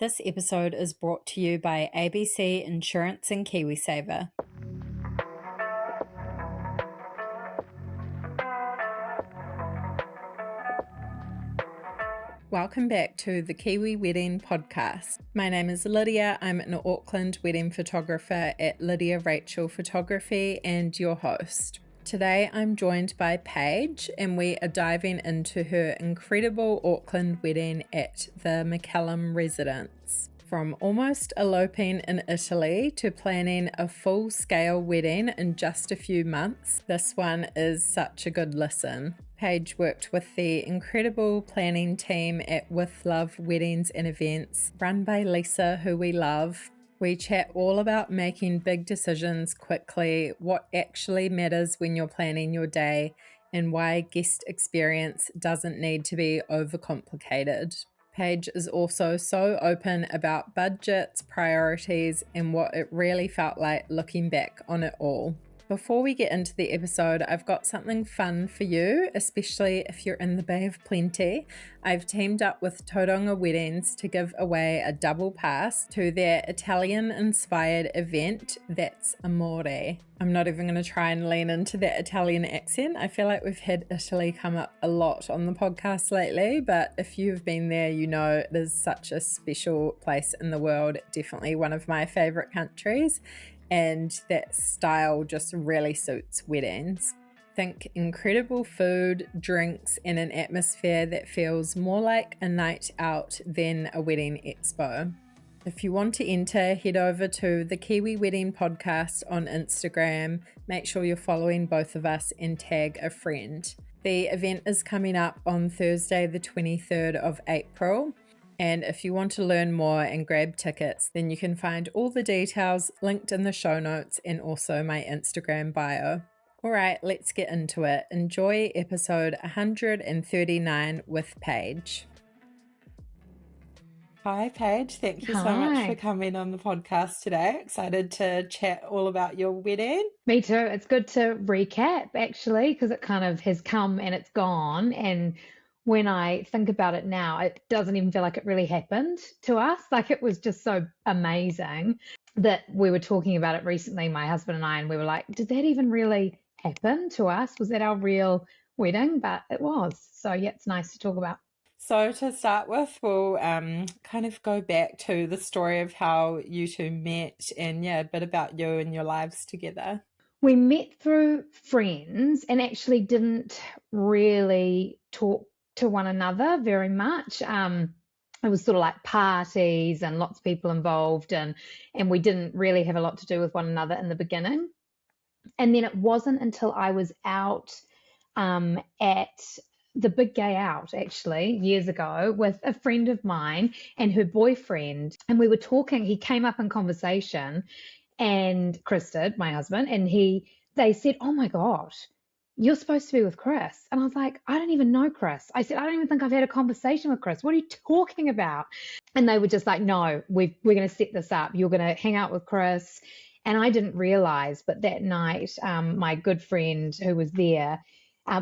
This episode is brought to you by ABC Insurance and KiwiSaver. Welcome back to the Kiwi Wedding Podcast. My name is Lydia. I'm an Auckland wedding photographer at Lydia Rachel Photography and your host. Today I'm joined by Paige and we are diving into her incredible Auckland wedding at the McCallum Residence. From almost eloping in Italy to planning a full-scale wedding in just a few months, this one is such a good listen. Paige worked with the incredible planning team at With Love Weddings and Events, run by Lisa, who we love. We chat all about making big decisions quickly, what actually matters when you're planning your day, and why guest experience doesn't need to be overcomplicated. Paige is also so open about budgets, priorities, and what it really felt like looking back on it all. Before we get into the episode, I've got something fun for you, especially if you're in the Bay of Plenty. I've teamed up with Tauranga Weddings to give away a double pass to their Italian-inspired event, That's Amore. I'm not even going to try and lean into that Italian accent. I feel like we've had Italy come up a lot on the podcast lately, but if you've been there, you know it is such a special place in the world, definitely one of my favorite countries. And that style just really suits weddings. Think incredible food, drinks, and an atmosphere that feels more like a night out than a wedding expo. If you want to enter, head over to the Kiwi Wedding Podcast on Instagram. Make sure you're following both of us and tag a friend. The event is coming up on Thursday, the 23rd of April. And if you want to learn more and grab tickets, then you can find all the details linked in the show notes and also my Instagram bio. All right, let's get into it. Enjoy episode 139 with Paige. Hi, Paige. Thank you so much for coming on the podcast today. Excited to chat all about your wedding. Me too. It's good to recap, actually, because it kind of has come and it's gone. And when I think about it now, it doesn't even feel like it really happened to us. Like, it was just so amazing that we were talking about it recently, my husband and I, and we were like, did that even really happen to us? Was that our real wedding? But it was. So yeah, it's nice to talk about. So to start with, we'll kind of go back to the story of how you two met and a bit about you and your lives together. We met through friends and actually didn't really talk to one another very much. It was sort of like parties and lots of people involved, and we didn't really have a lot to do with one another in the beginning. And then it wasn't until I was out at the big gay out, actually, years ago, with a friend of mine and her boyfriend, and we were talking. He came up in conversation, and Chris did, my husband, and they said, oh my gosh, you're supposed to be with Chris. And I was like, I don't even know Chris. I said, I don't even think I've had a conversation with Chris. What are you talking about? And they were just like, no, we're going to set this up. You're going to hang out with Chris. And I didn't realize, but that night, my good friend who was there,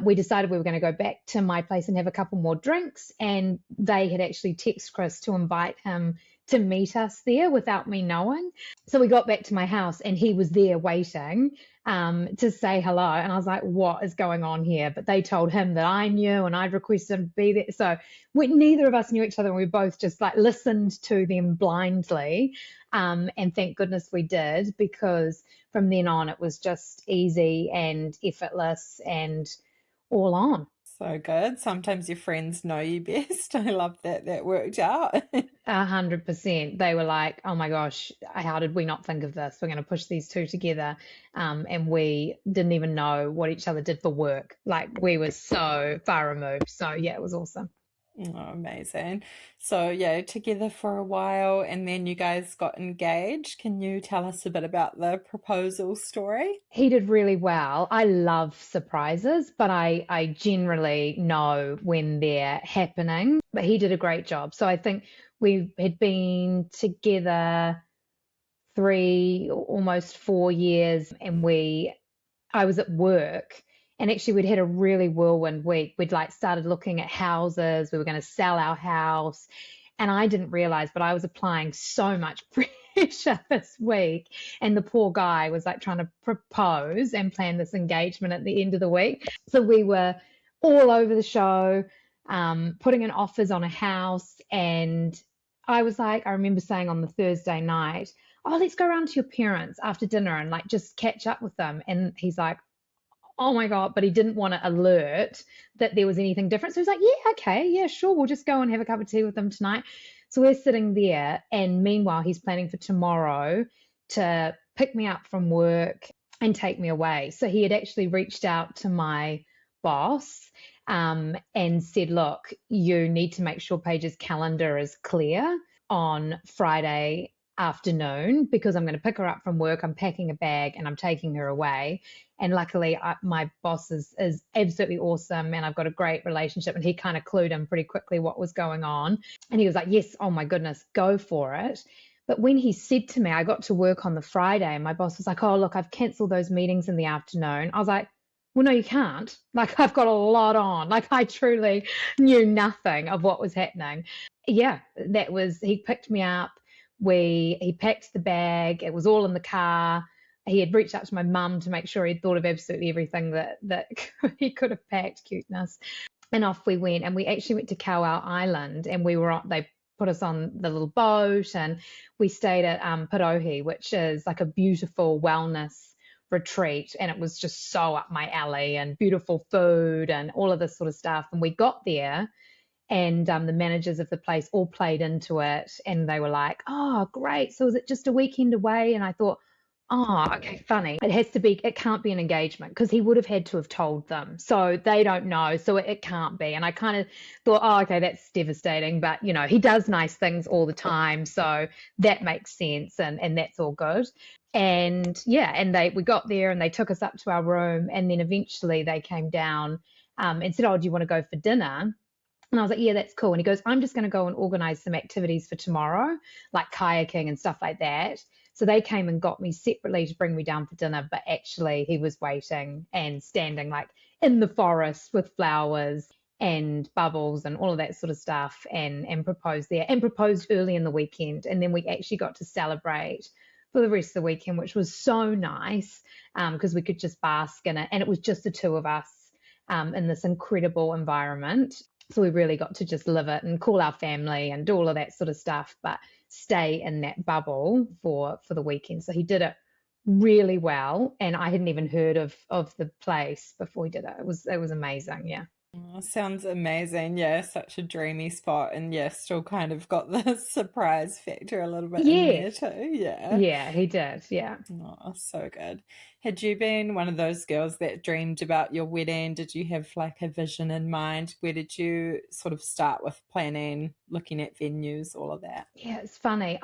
we decided we were going to go back to my place and have a couple more drinks. And they had actually texted Chris to invite him to meet us there without me knowing. So we got back to my house and he was there waiting to say hello. And I was like, what is going on here? But they told him that I knew and I'd requested him to be there. So neither of us knew each other, and we both just like listened to them blindly. And thank goodness we did, because from then on it was just easy and effortless and all on. So good. Sometimes your friends know you best. I love that worked out. 100%. They were like, oh my gosh, how did we not think of this? We're going to push these two together. And we didn't even know what each other did for work. Like, we were so far removed. So yeah, it was awesome. Oh, amazing. So together for a while, and then you guys got engaged. Can you tell us a bit about the proposal story? He did really well. I love surprises, but I generally know when they're happening. But he did a great job. So I think we had been together 3, almost 4 years, and I was at work. And actually, we'd had a really whirlwind week. We'd like started looking at houses. We were going to sell our house. And I didn't realize, but I was applying so much pressure this week. And the poor guy was like trying to propose and plan this engagement at the end of the week. So we were all over the show, putting in offers on a house. And I was like, I remember saying on the Thursday night, oh, let's go around to your parents after dinner and like just catch up with them. And he's like, oh my God, but he didn't want to alert that there was anything different. So he was like, yeah, okay, yeah, sure. We'll just go and have a cup of tea with them tonight. So we're sitting there. And meanwhile, he's planning for tomorrow to pick me up from work and take me away. So he had actually reached out to my boss and said, look, you need to make sure Paige's calendar is clear on Friday afternoon because I'm going to pick her up from work. I'm packing a bag and I'm taking her away. And luckily, my boss is absolutely awesome and I've got a great relationship. And he kind of clued in pretty quickly what was going on. And he was like, yes, oh my goodness, go for it. But when he said to me, I got to work on the Friday and my boss was like, oh, look, I've canceled those meetings in the afternoon. I was like, well, no, you can't. Like, I've got a lot on. Like, I truly knew nothing of what was happening. Yeah, he picked me up. He packed the bag. It was all in the car. He had reached out to my mum to make sure he'd thought of absolutely everything that he could have packed. Cuteness. And off we went. And we actually went to Kauau Island and they put us on the little boat and we stayed at Parohi, which is like a beautiful wellness retreat. And it was just so up my alley and beautiful food and all of this sort of stuff. And we got there and the managers of the place all played into it and they were like, oh, great. So is it just a weekend away? And I thought, oh, okay, funny. It can't be an engagement because he would have had to have told them. So they don't know. So it can't be. And I kind of thought, oh, okay, that's devastating. But, he does nice things all the time. So that makes sense. And that's all good. And yeah, and we got there and they took us up to our room. And then eventually they came down and said, oh, do you want to go for dinner? And I was like, yeah, that's cool. And he goes, I'm just going to go and organize some activities for tomorrow, like kayaking and stuff like that. So they came and got me separately to bring me down for dinner, but actually he was waiting and standing like in the forest with flowers and bubbles and all of that sort of stuff and proposed there and proposed early in the weekend. And then we actually got to celebrate for the rest of the weekend, which was so nice because we could just bask in it. And it was just the two of us in this incredible environment. So we really got to just live it and call our family and do all of that sort of stuff, but stay in that bubble for the weekend. So he did it really well. And I hadn't even heard of the place before he did it. It was amazing. Yeah. Oh, sounds amazing. Yeah, such a dreamy spot. And yeah, still kind of got the surprise factor a little bit in there too. Yeah. Yeah, he did. Yeah. Oh, so good. Had you been one of those girls that dreamed about your wedding? Did you have like a vision in mind? Where did you sort of start with planning, looking at venues, all of that? Yeah, it's funny.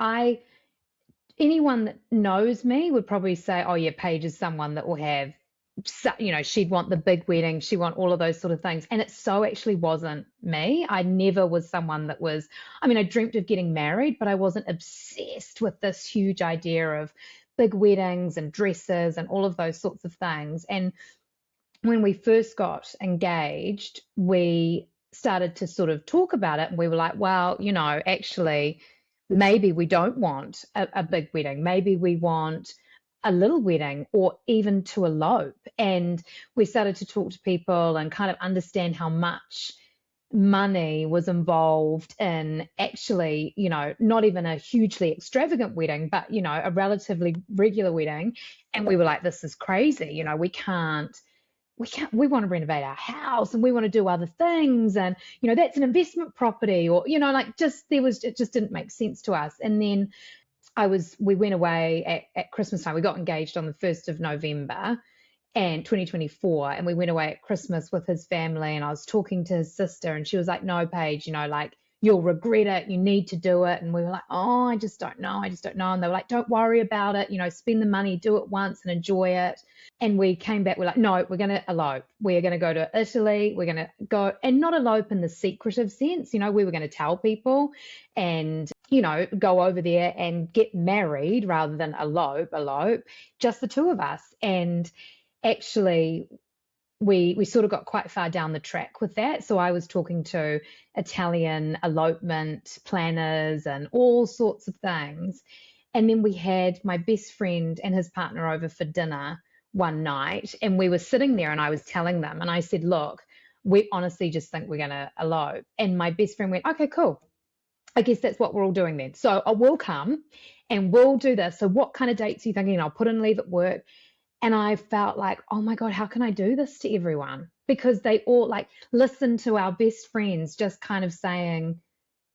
Anyone that knows me would probably say, oh yeah, Paige is someone that will have, she'd want the big wedding, she'd want all of those sort of things. And it so actually wasn't me. I never was someone that was, I dreamt of getting married, but I wasn't obsessed with this huge idea of big weddings and dresses and all of those sorts of things. And when we first got engaged, we started to sort of talk about it and we were like, well, actually, maybe we don't want a big wedding. Maybe we want a little wedding or even to elope. And we started to talk to people and kind of understand how much money was involved in actually, not even a hugely extravagant wedding, but, a relatively regular wedding. And we were like, this is crazy. We want to renovate our house and we want to do other things. And, that's an investment property or, it just didn't make sense to us. And then we went away at Christmas time. We got engaged on the 1st of November and 2024. And we went away at Christmas with his family and I was talking to his sister and she was like, no, Paige, you'll regret it. You need to do it. And we were like, oh, I just don't know. And they were like, don't worry about it. Spend the money, do it once and enjoy it. And we came back, we're like, no, we're going to elope. We're going to go to Italy. We're going to go and not elope in the secretive sense. We were going to tell people and, go over there and get married rather than elope, just the two of us. And actually, we sort of got quite far down the track with that. So I was talking to Italian elopement planners and all sorts of things. And then we had my best friend and his partner over for dinner one night, and we were sitting there and I was telling them, and I said, look, we honestly just think we're going to elope. And my best friend went, okay, cool. I guess that's what we're all doing then. So I will come and we'll do this. So what kind of dates are you thinking? I'll put in leave at work. And I felt like, oh my God, how can I do this to everyone? Because they all like listen to our best friends just kind of saying,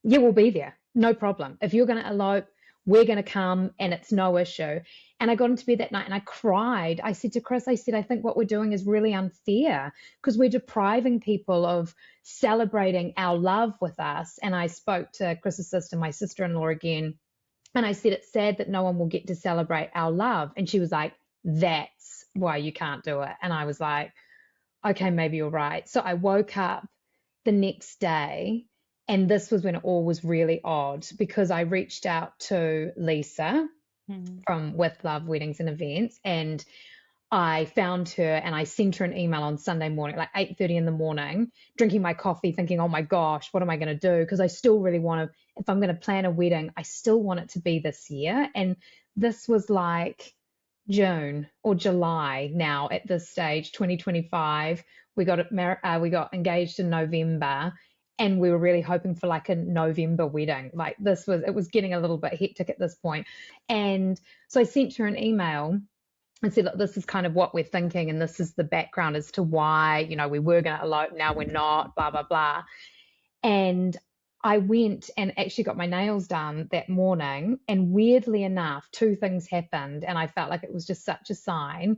yeah, we'll be there. No problem. If you're going to elope, we're going to come and it's no issue. And I got into bed that night and I cried. I said to Chris, I said, I think what we're doing is really unfair because we're depriving people of celebrating our love with us. And I spoke to Chris's sister, my sister-in-law again, and I said, it's sad that no one will get to celebrate our love. And she was like, that's why you can't do it. And I was like, okay, maybe you're right. So I woke up the next day, and this was when it all was really odd because I reached out to Lisa from With Love Weddings and Events, and I found her and I sent her an email on Sunday morning, like 8:30 in the morning, drinking my coffee, thinking, oh my gosh, what am I going to do? Because I still really want to, if I'm going to plan a wedding, I still want it to be this year. And this was like June or July now at this stage, 2025. We got engaged in November, and we were really hoping for like a November wedding. Like it was getting a little bit hectic at this point. And so I sent her an email and said, look, this is kind of what we're thinking, and this is the background as to why, we were going to elope, now we're not, blah, blah, blah. And I went and actually got my nails done that morning, and weirdly enough, two things happened, and I felt like it was just such a sign.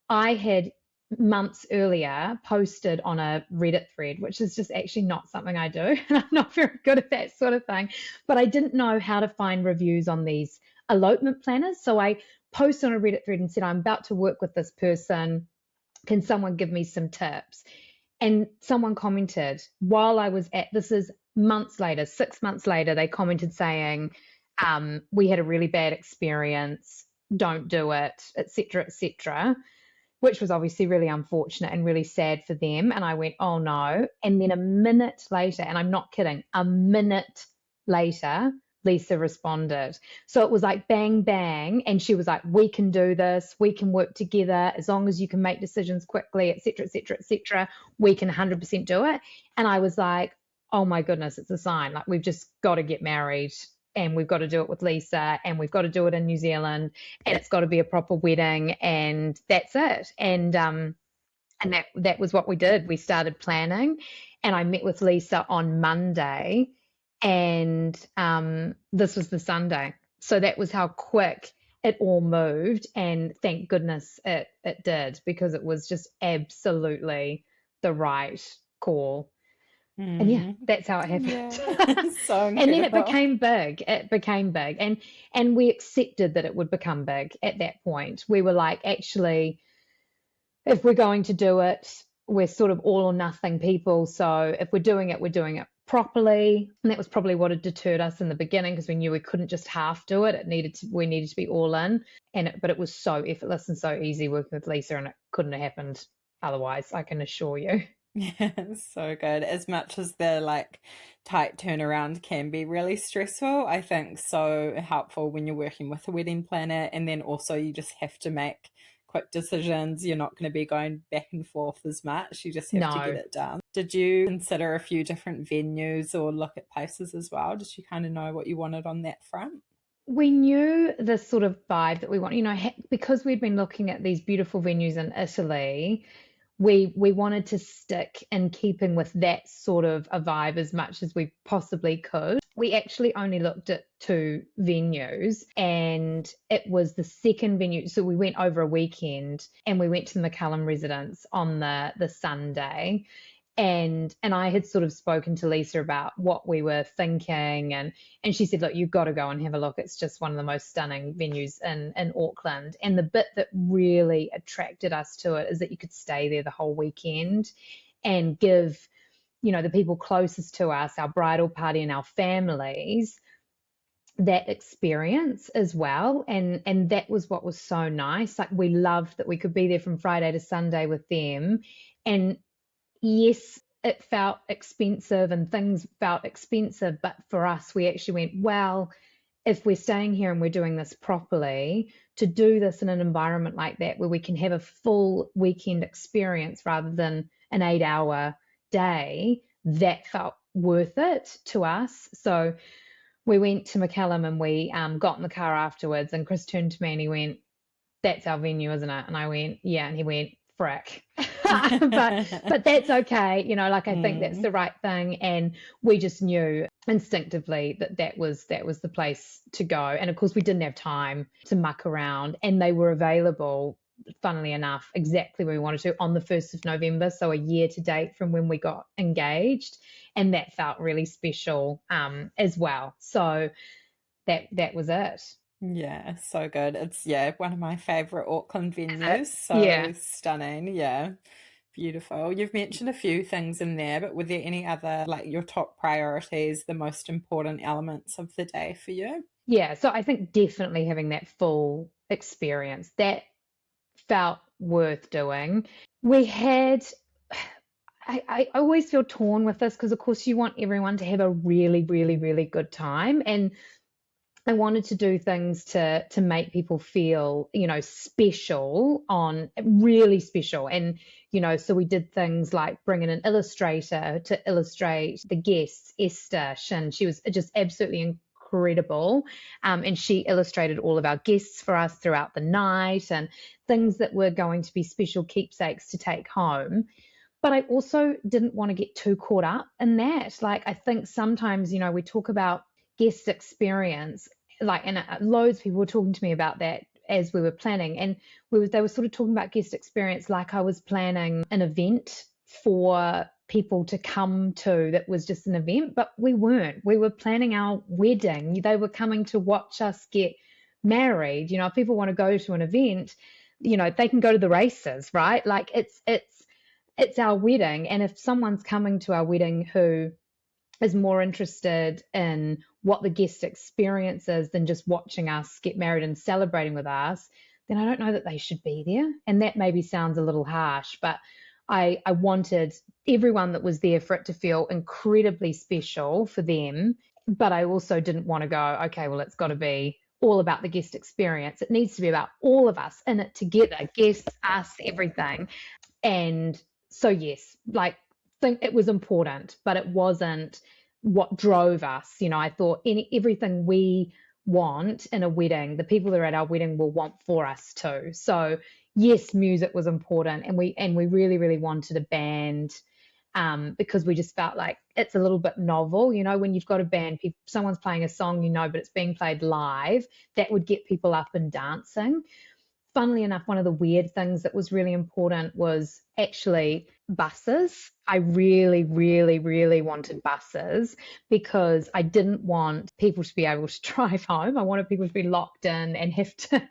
I had months earlier posted on a Reddit thread, which is just actually not something I do, and I'm not very good at that sort of thing, but I didn't know how to find reviews on these elopement planners. So I posted on a Reddit thread and said, I'm about to work with this person. Can someone give me some tips? And someone commented while I was this is months later, 6 months later, they commented saying, we had a really bad experience, don't do it, etc., which was obviously really unfortunate and really sad for them. And I went, oh no. And then a minute later, and I'm not kidding, a minute later, Lisa responded. So it was like bang, bang. And she was like, we can do this. We can work together as long as you can make decisions quickly, etc. We can 100% do it. And I was like, oh my goodness, it's a sign. Like, we've just got to get married, and we've got to do it with Lisa, and we've got to do it in New Zealand, and it's got to be a proper wedding, and that's it. And that was what we did. We started planning, and I met with Lisa on Monday, and this was the Sunday. So that was how quick it all moved, and thank goodness it did, because it was just absolutely the right call. And yeah, that's how it happened. Yeah. So And then it became big. And we accepted that it would become big at that point. We were like, actually, if we're going to do it, we're sort of all or nothing people. So if we're doing it properly. And that was probably what had deterred us in the beginning, because we knew we couldn't just half do it. We needed to be all in. But it was so effortless and so easy working with Lisa, and it couldn't have happened otherwise, I can assure you. Yeah, so good. As much as the like tight turnaround can be really stressful, I think so helpful when you're working with a wedding planner, and then also you just have to make quick decisions. You're not going to be going back and forth as much. You just have to get it done. Did you consider a few different venues or look at places as well? Did you kind of know what you wanted on that front? We knew the sort of vibe that we want, because we'd been looking at these beautiful venues in Italy. We wanted to stick in keeping with that sort of a vibe as much as we possibly could. We actually only looked at 2 venues, and it was the second venue. So we went over a weekend, and we went to the McCallum Residence on the Sunday. And I had sort of spoken to Lisa about what we were thinking, and she said, look, you've got to go and have a look. It's just one of the most stunning venues in Auckland. And the bit that really attracted us to it is that you could stay there the whole weekend and give, the people closest to us, our bridal party and our families, that experience as well. And that was what was so nice. Like, we loved that we could be there from Friday to Sunday with them, And yes, it felt expensive and things felt expensive, but for us, we actually went, well, if we're staying here and we're doing this properly, to do this in an environment like that where we can have a full weekend experience rather than an 8-hour day, that felt worth it to us. So we went to McCallum and we got in the car afterwards, and Chris turned to me and he went, "That's our venue, isn't it?" And I went, "Yeah." And he went, "Frick." but that's okay, like, I think that's the right thing, and we just knew instinctively that that was the place to go. And of course we didn't have time to muck around, and they were available, funnily enough, exactly where we wanted to on the 1st of November, so a year to date from when we got engaged, and that felt really special as well. So that was it. Yeah, so good. It's, yeah, one of my favorite Auckland venues. Yeah. So stunning. Yeah, beautiful. You've mentioned a few things in there, but were there any other, like, your top priorities, the most important elements of the day for you? Yeah, so I think definitely having that full experience, that felt worth doing. We had, I always feel torn with this because, of course, you want everyone to have a really, really, really good time. And I wanted to do things to make people feel, special, on really special. And, so we did things like bring in an illustrator to illustrate the guests, Esther Shin. She was just absolutely incredible. And she illustrated all of our guests for us throughout the night, and things that were going to be special keepsakes to take home. But I also didn't want to get too caught up in that. Like, I think sometimes, we talk about guest experience, like, and loads of people were talking to me about that as we were planning, and they were sort of talking about guest experience like I was planning an event for people to come to that was just an event, but we weren't. We were planning our wedding. They were coming to watch us get married. If people want to go to an event, they can go to the races, right? Like, it's our wedding. And if someone's coming to our wedding who is more interested in what the guest experience is than just watching us get married and celebrating with us, then I don't know that they should be there. And that maybe sounds a little harsh, but I wanted everyone that was there for it to feel incredibly special for them. But I also didn't want to go, okay, well, it's got to be all about the guest experience. It needs to be about all of us in it together, guests, us, everything. And so, yes, like, think it was important, but it wasn't what drove us. I thought everything we want in a wedding, the people that are at our wedding will want for us too. So yes, music was important, and we really, really wanted a band, because we just felt like it's a little bit novel. When you've got a band, someone's playing a song, but it's being played live, that would get people up and dancing. Funnily enough, one of the weird things that was really important was actually buses. I really, really, really wanted buses because I didn't want people to be able to drive home. I wanted people to be locked in and have to,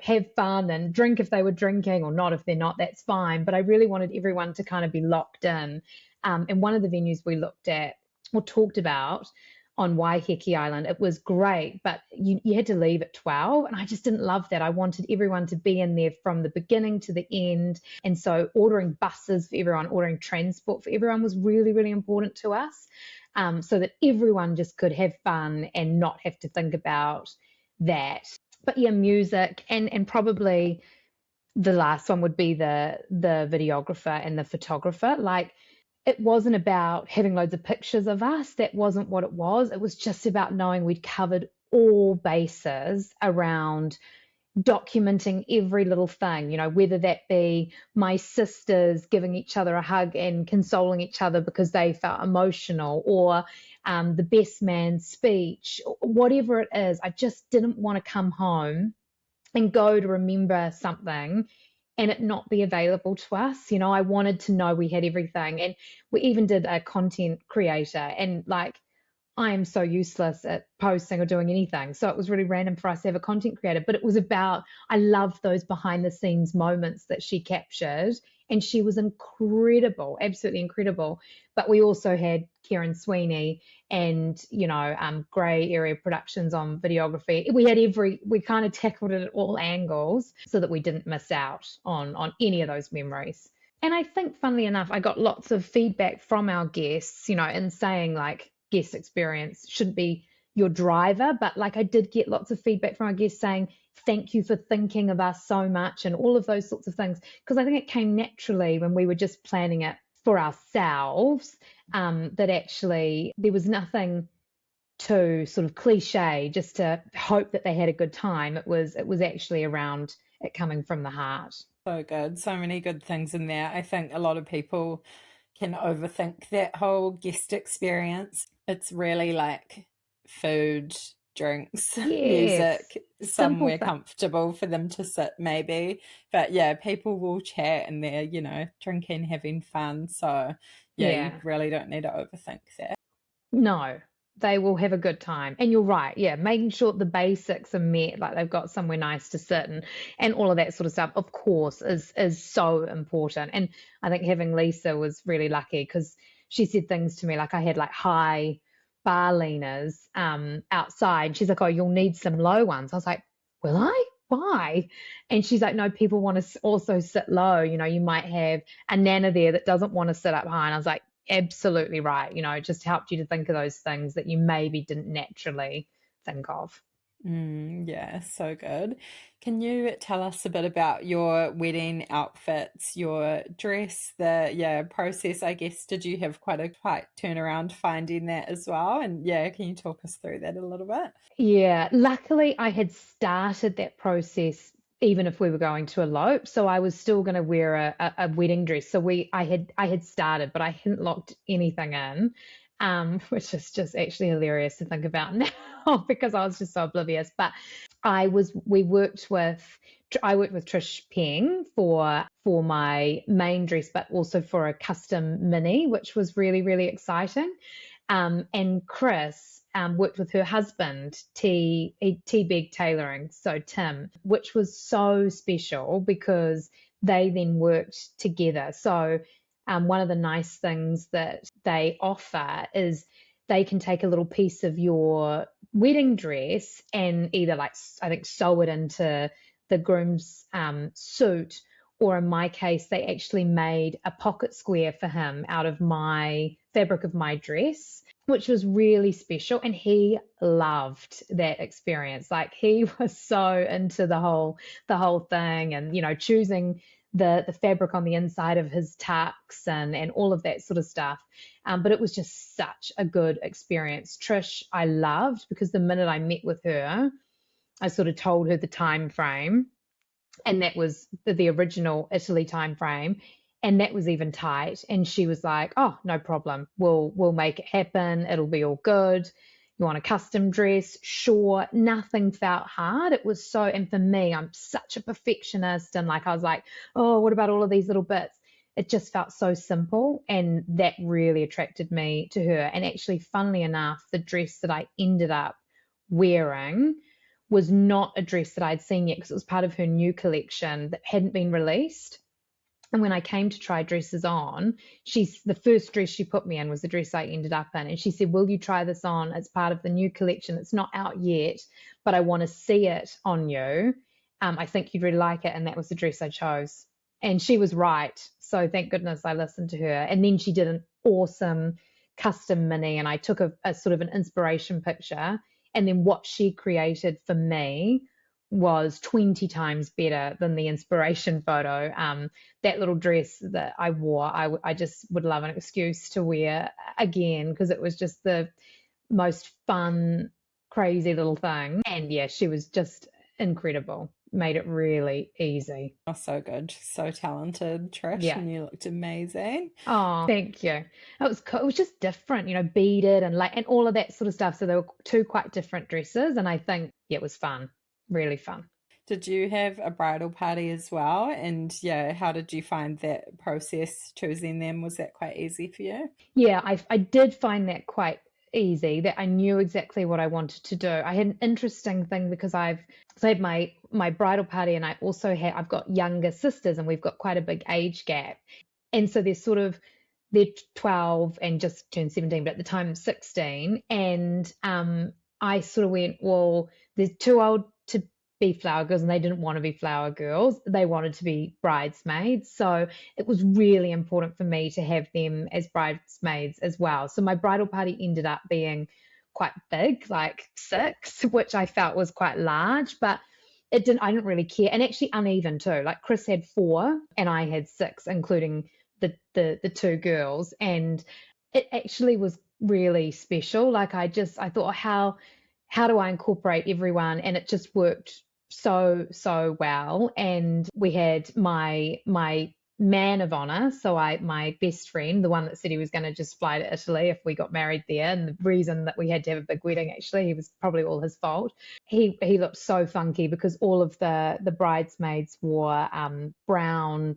have fun and drink if they were drinking, or not if they're not, that's fine. But I really wanted everyone to kind of be locked in. And one of the venues we looked at or talked about on Waiheke Island, it was great, but you had to leave at 12, and I just didn't love that. I wanted everyone to be in there from the beginning to the end, and so ordering buses for everyone, ordering transport for everyone was really, really important to us, so that everyone just could have fun and not have to think about that. But yeah, music, and probably the last one would be the videographer and the photographer. Like, it wasn't about having loads of pictures of us. That wasn't what it was. It was just about knowing we'd covered all bases around documenting every little thing, whether that be my sisters giving each other a hug and consoling each other because they felt emotional, or the best man's speech, whatever it is. I just didn't want to come home and go to remember something and it not be available to us. I wanted to know we had everything. And we even did a content creator, and like, I am so useless at posting or doing anything. So it was really random for us to have a content creator, but it was about, I loved those behind the scenes moments that she captured, and she was incredible, absolutely incredible. But we also had Kieran Sweeney and, Grey Area Productions on videography. We kind of tackled it at all angles so that we didn't miss out on any of those memories. And I think, funnily enough, I got lots of feedback from our guests, in saying like guest experience shouldn't be your driver. But like I did get lots of feedback from our guests saying, thank you for thinking of us so much and all of those sorts of things. Because I think it came naturally when we were just planning it for ourselves, that actually there was nothing too sort of cliche just to hope that they had a good time. It was actually around it coming from the heart. So good. So many good things in there. I think a lot of people can overthink that whole guest experience. It's really like food, drinks, Yes, music, simple somewhere thing. comfortable for them to sit, maybe. But yeah, people will chat and they're, drinking, having fun. So yeah, you Yeah. really don't need to overthink that. No, they will have a good time. And you're right. Yeah, making sure the basics are met, like they've got somewhere nice to sit and all of that sort of stuff, of course, is so important. And I think having Lisa was really lucky because she said things to me like I had like high bar leaners outside. She's like, "Oh, you'll need some low ones." I was like, "Will I? Why?" And she's like, "No, people want to also sit low. You might have a nana there that doesn't want to sit up high." And I was like, absolutely right. It just helped you to think of those things that you maybe didn't naturally think of. Yeah, so good. Can you tell us a bit about your wedding outfits, your dress, process, I guess? Did you have quite a tight turnaround finding that as well? And yeah, can you talk us through that a little bit? Yeah, luckily I had started that process even if we were going to elope, so I was still going to wear a wedding dress. So I had started, but I hadn't locked anything in, which is just actually hilarious to think about now because I was just so oblivious. But we worked with I worked with Trish Peng for my main dress, but also for a custom mini, which was really, really exciting. And Chris worked with her husband, T Big Tailoring, so Tim, which was so special because they then worked together. So one of the nice things that they offer is they can take a little piece of your wedding dress and either like I think sew it into the groom's suit, or in my case, they actually made a pocket square for him out of my fabric of my dress, which was really special. And he loved that experience. Like he was so into the whole thing and, choosing the fabric on the inside of his tux and all of that sort of stuff. But it was just such a good experience. Trish, I loved because the minute I met with her, I sort of told her the time frame, and that was the original Italy time frame, and that was even tight. And she was like, "Oh, no problem. We'll make it happen. It'll be all good. You want a custom dress? Sure." Nothing felt hard. It was so, and for me, I'm such a perfectionist, and like I was like, "Oh, what about all of these little bits?" It just felt so simple, and that really attracted me to her. And actually, funnily enough, the dress that I ended up wearing was not a dress that I'd seen yet because it was part of her new collection that hadn't been released. And when I came to try dresses on, the first dress she put me in was the dress I ended up in. And she said, "Will you try this on? It's part of the new collection. It's not out yet, but I want to see it on you. I think you'd really like it." And that was the dress I chose. And she was right. So thank goodness I listened to her. And then she did an awesome custom mini, and I took a sort of an inspiration picture. And then what she created for me was 20 times better than the inspiration photo. That little dress that I wore, I just would love an excuse to wear again because it was just the most fun, crazy little thing. And yeah, she was just incredible. Made it really easy. Oh, so good. So talented, Trish, Yeah. and you looked amazing. Oh, thank you. It was cool. It was just different, beaded and like and all of that sort of stuff. So they were two quite different dresses, and I think yeah, it was fun, really fun. Did you have a bridal party as well? And yeah, how did you find that process choosing them? Was that quite easy for you? Yeah, I did find that quite easy, that I knew exactly what I wanted to do. I had an interesting thing because so I had my bridal party, and I've got younger sisters, and we've got quite a big age gap. And so they're 12 and just turned 17, but at the time 16. And I sort of went, well, they're too old to be flower girls and they didn't want to be flower girls. They wanted to be bridesmaids. So it was really important for me to have them as bridesmaids as well. So my bridal party ended up being quite big, like 6, which I felt was quite large, but I didn't really care. And actually uneven too. Like Chris had 4 and I had 6, including the 2 girls. And it actually was really special. Like I thought, how do I incorporate everyone? And it just worked so well. And we had my man of honor, so my best friend, the one that said he was going to just fly to Italy if we got married there, and the reason that we had to have a big wedding, actually, he was probably all his fault. He looked so funky because all of the bridesmaids wore brown,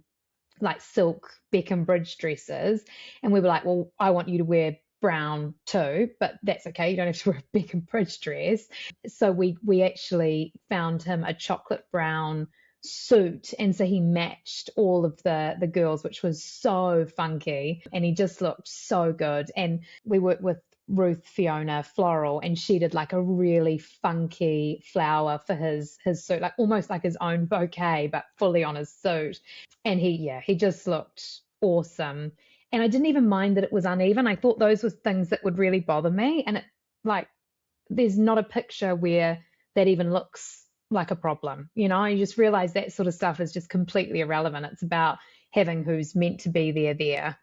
like silk Beckham Bridge dresses, and we were like, well, I want you to wear brown too, but that's okay, you don't have to wear a Beckham Bridge dress. So we actually found him a chocolate brown suit, and so he matched all of the girls, which was so funky, and he just looked so good. And we worked with Ruth Fiona Floral, and she did like a really funky flower for his suit, like almost like his own bouquet, but fully on his suit. And he just looked awesome. And I didn't even mind that it was uneven. I thought those were things that would really bother me. And it, like, there's not a picture where that even looks like a problem. You know, you just realize that sort of stuff is just completely irrelevant. It's about having who's meant to be there.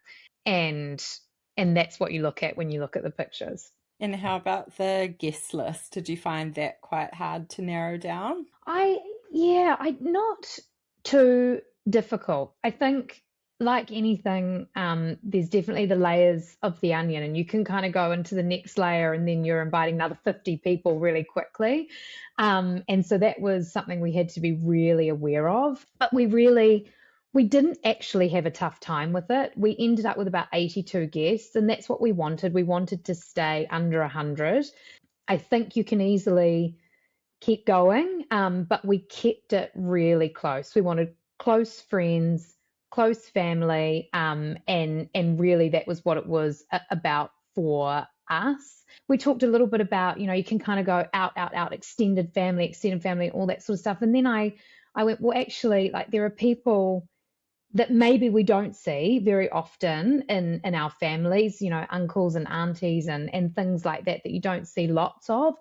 And that's what you look at when you look at the pictures. And how about the guest list? Did you find that quite hard to narrow down? I not too difficult. I think, like anything, there's definitely the layers of the onion, and you can kind of go into the next layer and then you're inviting another 50 people really quickly. And so that was something we had to be really aware of. But we didn't actually have a tough time with it. We ended up with about 82 guests, and that's what we wanted. We wanted to stay under 100. I think you can easily keep going, but we kept it really close. We wanted close friends, close family, and really that was what it was about for us. We talked a little bit about, you can kind of go out, extended family, all that sort of stuff. And then I went, well, actually, like, there are people that maybe we don't see very often in our families, uncles and aunties and things like that you don't see lots of,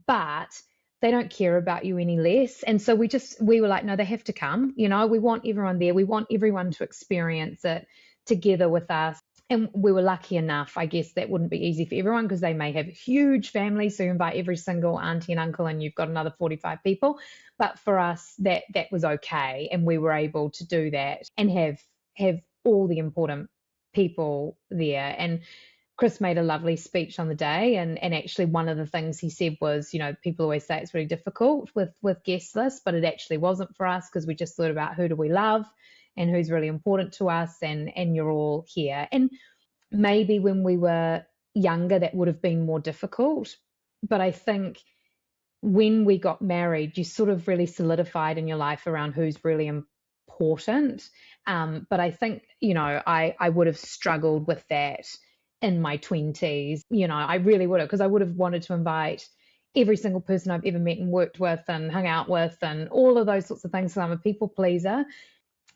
but they don't care about you any less. And so we were like, no, they have to come. We want everyone there. We want everyone to experience it together with us. And we were lucky enough, I guess that wouldn't be easy for everyone because they may have huge families. So you invite every single auntie and uncle and you've got another 45 people. But for us, that was okay. And we were able to do that and have all the important people there. And Chris made a lovely speech on the day. And actually one of the things he said was, people always say it's really difficult with guest lists, but it actually wasn't for us because we just thought about who do we love and who's really important to us, and you're all here. And maybe when we were younger, that would have been more difficult. But I think when we got married, you sort of really solidified in your life around who's really important. But I think, I would have struggled with that in my 20s. I really would have, because I would have wanted to invite every single person I've ever met and worked with and hung out with and all of those sorts of things. So I'm a people pleaser.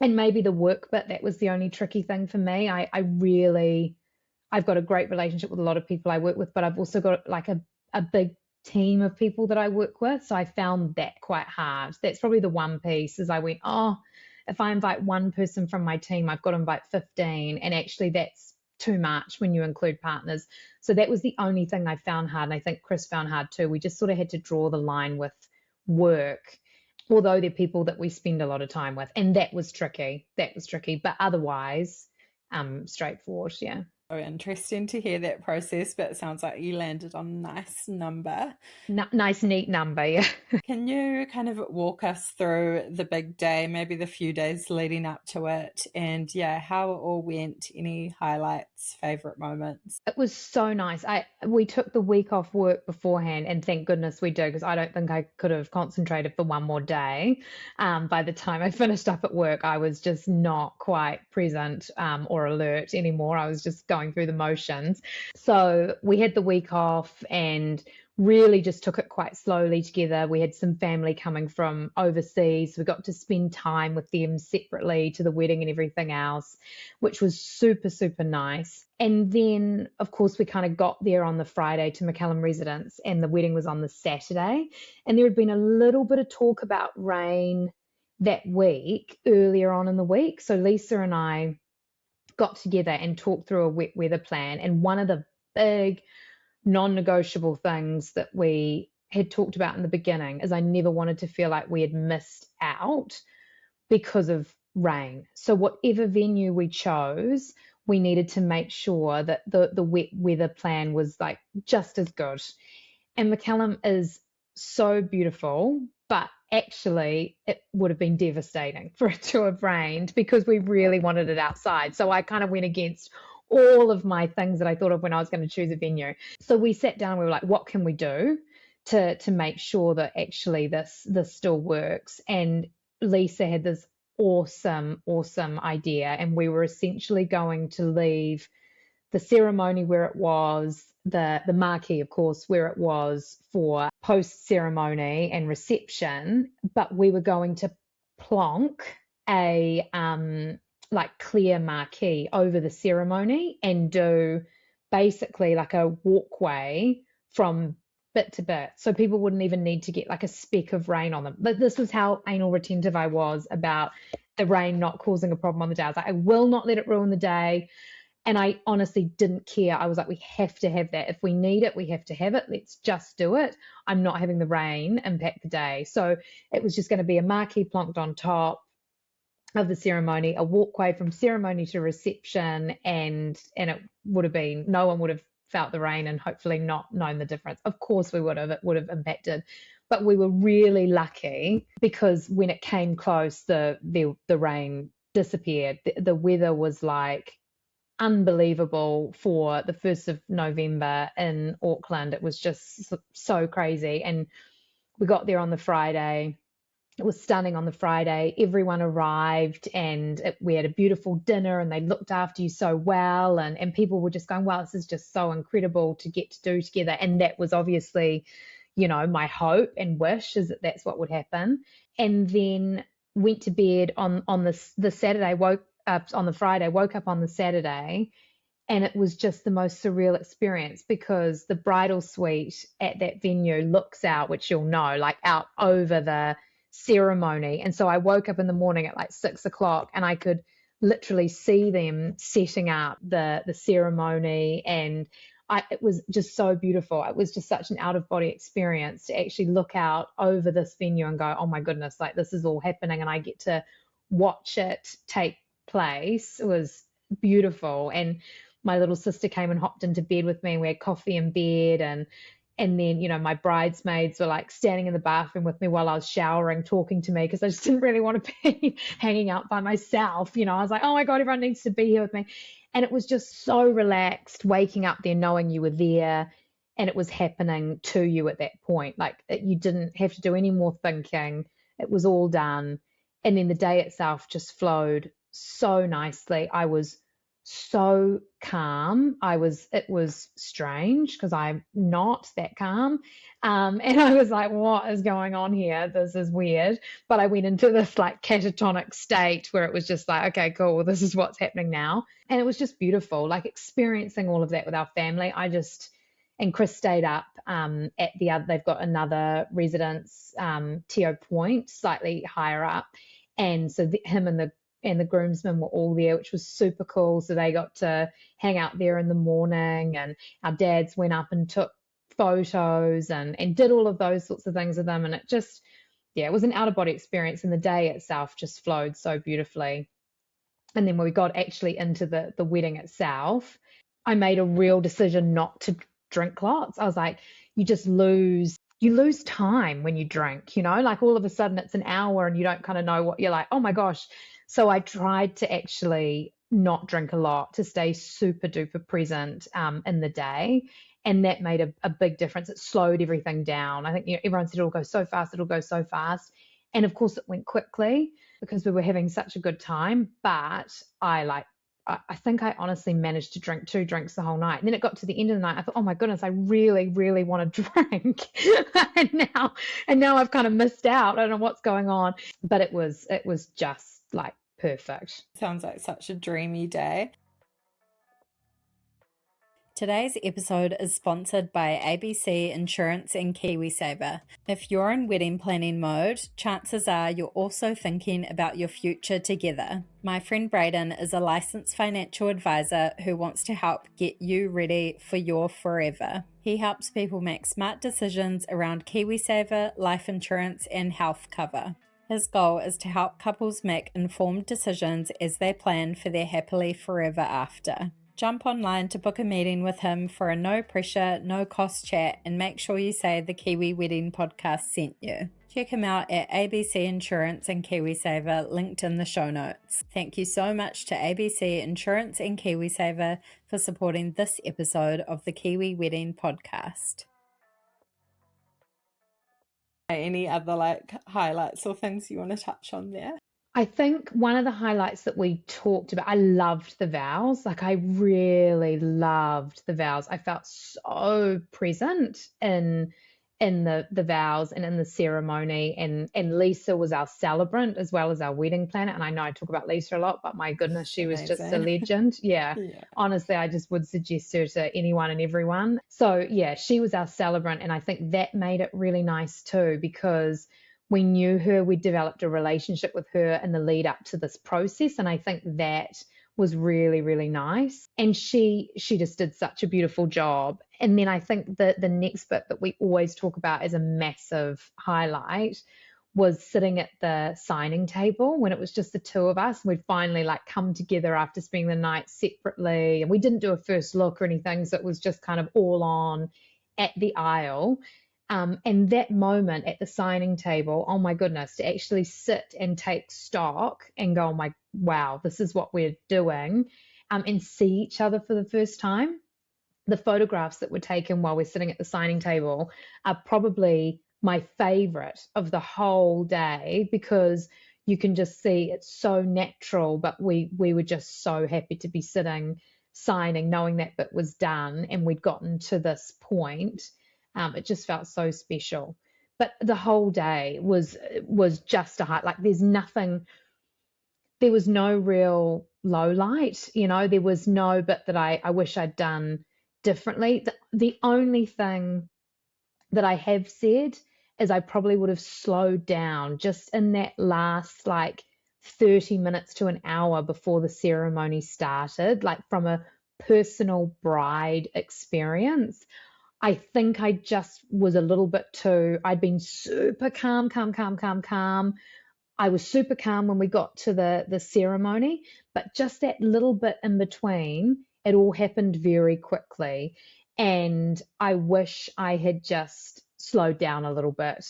And maybe the work bit, that was the only tricky thing for me. I've got a great relationship with a lot of people I work with, but I've also got like a big team of people that I work with. So I found that quite hard. That's probably the one piece is I went, if I invite one person from my team, I've got to invite 15. And actually that's too much when you include partners. So that was the only thing I found hard. And I think Chris found hard too. We just sort of had to draw the line with work, although they're people that we spend a lot of time with. And that was tricky. But otherwise, straightforward, yeah. So interesting to hear that process, but it sounds like you landed on a nice number. Nice, neat number, yeah. Can you kind of walk us through the big day, maybe the few days leading up to it, and how it all went? Any highlights, favorite moments? It was so nice. We took the week off work beforehand, and thank goodness we did, because I don't think I could have concentrated for one more day. By the time I finished up at work, I was just not quite present or alert anymore. I was just going going through the motions. So we had the week off and really just took it quite slowly together. We had some family coming from overseas. We got to spend time with them separately to the wedding and everything else, which was super, super nice. And then, of course, we kind of got there on the Friday to McCallum Residence, and the wedding was on the Saturday. And there had been a little bit of talk about rain that week, earlier on in the week. So Lisa and I got together and talked through a wet weather plan. And one of the big non-negotiable things that we had talked about in the beginning is I never wanted to feel like we had missed out because of rain. So whatever venue we chose, we needed to make sure that the wet weather plan was like just as good. And McCallum is so beautiful, but actually it would have been devastating for it to have rained because we really wanted it outside. So I kind of went against all of my things that I thought of when I was going to choose a venue. So we sat down and we were like, what can we do to make sure that actually this still works? And Lisa had this awesome idea, and we were essentially going to leave the ceremony where it was, the marquee, of course, where it was for post ceremony and reception, but we were going to plonk a like clear marquee over the ceremony and do basically like a walkway from bit to bit, so people wouldn't even need to get like a speck of rain on them. But this was how anal retentive I was about the rain not causing a problem on the day. I was like, I will not let it ruin the day. And I honestly didn't care. I was like, we have to have that. If we need it, we have to have it. Let's just do it. I'm not having the rain impact the day. So it was just going to be a marquee plonked on top of the ceremony, a walkway from ceremony to reception, and it would have been, no one would have felt the rain and hopefully not known the difference. Of course we would have, it would have impacted. But we were really lucky because when it came close, the rain disappeared. The weather was like unbelievable for the 1st of November in Auckland. It was just so crazy. And we got there on the Friday. It was stunning on the Friday. Everyone arrived and we had a beautiful dinner, and they looked after you so well. And people were just going, wow, this is just so incredible to get to do together. And that was obviously, you know, my hope and wish is that that's what would happen. And then went to bed on the Saturday, woke up on the Friday, woke up on the Saturday, and it was just the most surreal experience because the bridal suite at that venue looks out, which you'll know, like out over the ceremony. And so I woke up in the morning at like 6 o'clock and I could literally see them setting up the ceremony, and it was just so beautiful. It was just such an out of body experience to actually look out over this venue and go, oh my goodness, like this is all happening and I get to watch it take place. It was beautiful. And my little sister came and hopped into bed with me, and we had coffee in bed, and then, you know, my bridesmaids were like standing in the bathroom with me while I was showering, talking to me because I just didn't really want to be hanging out by myself. You know, I was like, oh my God, everyone needs to be here with me. And it was just so relaxed waking up there knowing you were there and it was happening to you at that point. Like you didn't have to do any more thinking. It was all done. And then the day itself just flowed so nicely. I was so calm. It was strange because I'm not that calm. And I was like, what is going on here? This is weird. But I went into this like catatonic state where it was just like, okay, cool. Well, this is what's happening now. And it was just beautiful, like experiencing all of that with our family. And Chris stayed up at the other, they've got another residence, Teo Point, slightly higher up. And so him and the groomsmen were all there, which was super cool. So they got to hang out there in the morning, and our dads went up and took photos and did all of those sorts of things with them. And it just, yeah, it was an out of body experience, and the day itself just flowed so beautifully. And then when we got actually into the wedding itself, I made a real decision not to drink lots. I was like, you lose time when you drink, you know, like all of a sudden it's an hour and you don't kind of know what you're like, oh my gosh. So I tried to actually not drink a lot to stay super duper present in the day. And that made a big difference. It slowed everything down. I think, you know, everyone said it'll go so fast. And of course it went quickly because we were having such a good time, but I like I think I honestly managed to drink 2 drinks the whole night. And then it got to the end of the night. I thought, oh my goodness, I really, really want to drink. and now I've kind of missed out. I don't know what's going on. But it was just like perfect. Sounds like such a dreamy day. Today's episode is sponsored by ABC Insurance and KiwiSaver. If you're in wedding planning mode, chances are you're also thinking about your future together. My friend Brayden is a licensed financial advisor who wants to help get you ready for your forever. He helps people make smart decisions around KiwiSaver, life insurance, and health cover. His goal is to help couples make informed decisions as they plan for their happily forever after. Jump online to book a meeting with him for a no pressure, no cost chat, and make sure you say the Kiwi Wedding Podcast sent you. Check him out at ABC Insurance and KiwiSaver, linked in the show notes. Thank you so much to ABC Insurance and KiwiSaver for supporting this episode of the Kiwi Wedding Podcast. Any other highlights or things you want to touch on there? I think one of the highlights that we talked about, I loved the vows. I really loved the vows. I felt so present in the vows and in the ceremony. And Lisa was our celebrant as well as our wedding planner. And I know I talk about Lisa a lot, but my goodness, she was just a legend. Yeah. Honestly, I just would suggest her to anyone and everyone. So yeah, she was our celebrant. And I think that made it really nice too, because we knew her, we developed a relationship with her in the lead up to this process. And I think that was really, really nice. And she just did such a beautiful job. And then I think that the next bit that we always talk about as a massive highlight was sitting at the signing table when it was just the two of us. We'd finally come together after spending the night separately. And we didn't do a first look or anything. So it was just kind of all on at the aisle. And that moment at the signing table, oh my goodness, to actually sit and take stock and go, wow, this is what we're doing, and see each other for the first time. The photographs that were taken while we're sitting at the signing table are probably my favorite of the whole day, because you can just see it's so natural, but we were just so happy to be sitting, signing, knowing that bit was done and we'd gotten to this point. It just felt so special. But the whole day was just a highlight. There was no real low light, there was no bit that I wish I'd done differently. The only thing that I have said is I probably would have slowed down just in that last 30 minutes to an hour before the ceremony started, from a personal bride experience. I think I just was a little bit I'd been super calm. I was super calm when we got to the ceremony, but just that little bit in between, it all happened very quickly. And I wish I had just slowed down a little bit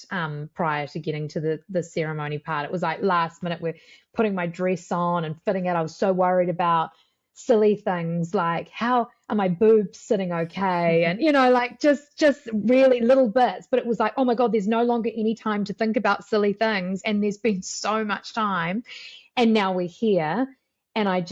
prior to getting to the ceremony part. It was last minute, we're putting my dress on and fitting it. I was so worried about silly things like, how are my boobs sitting okay? And, just really little bits. But it was oh my God, there's no longer any time to think about silly things. And there's been so much time. And now we're here. And I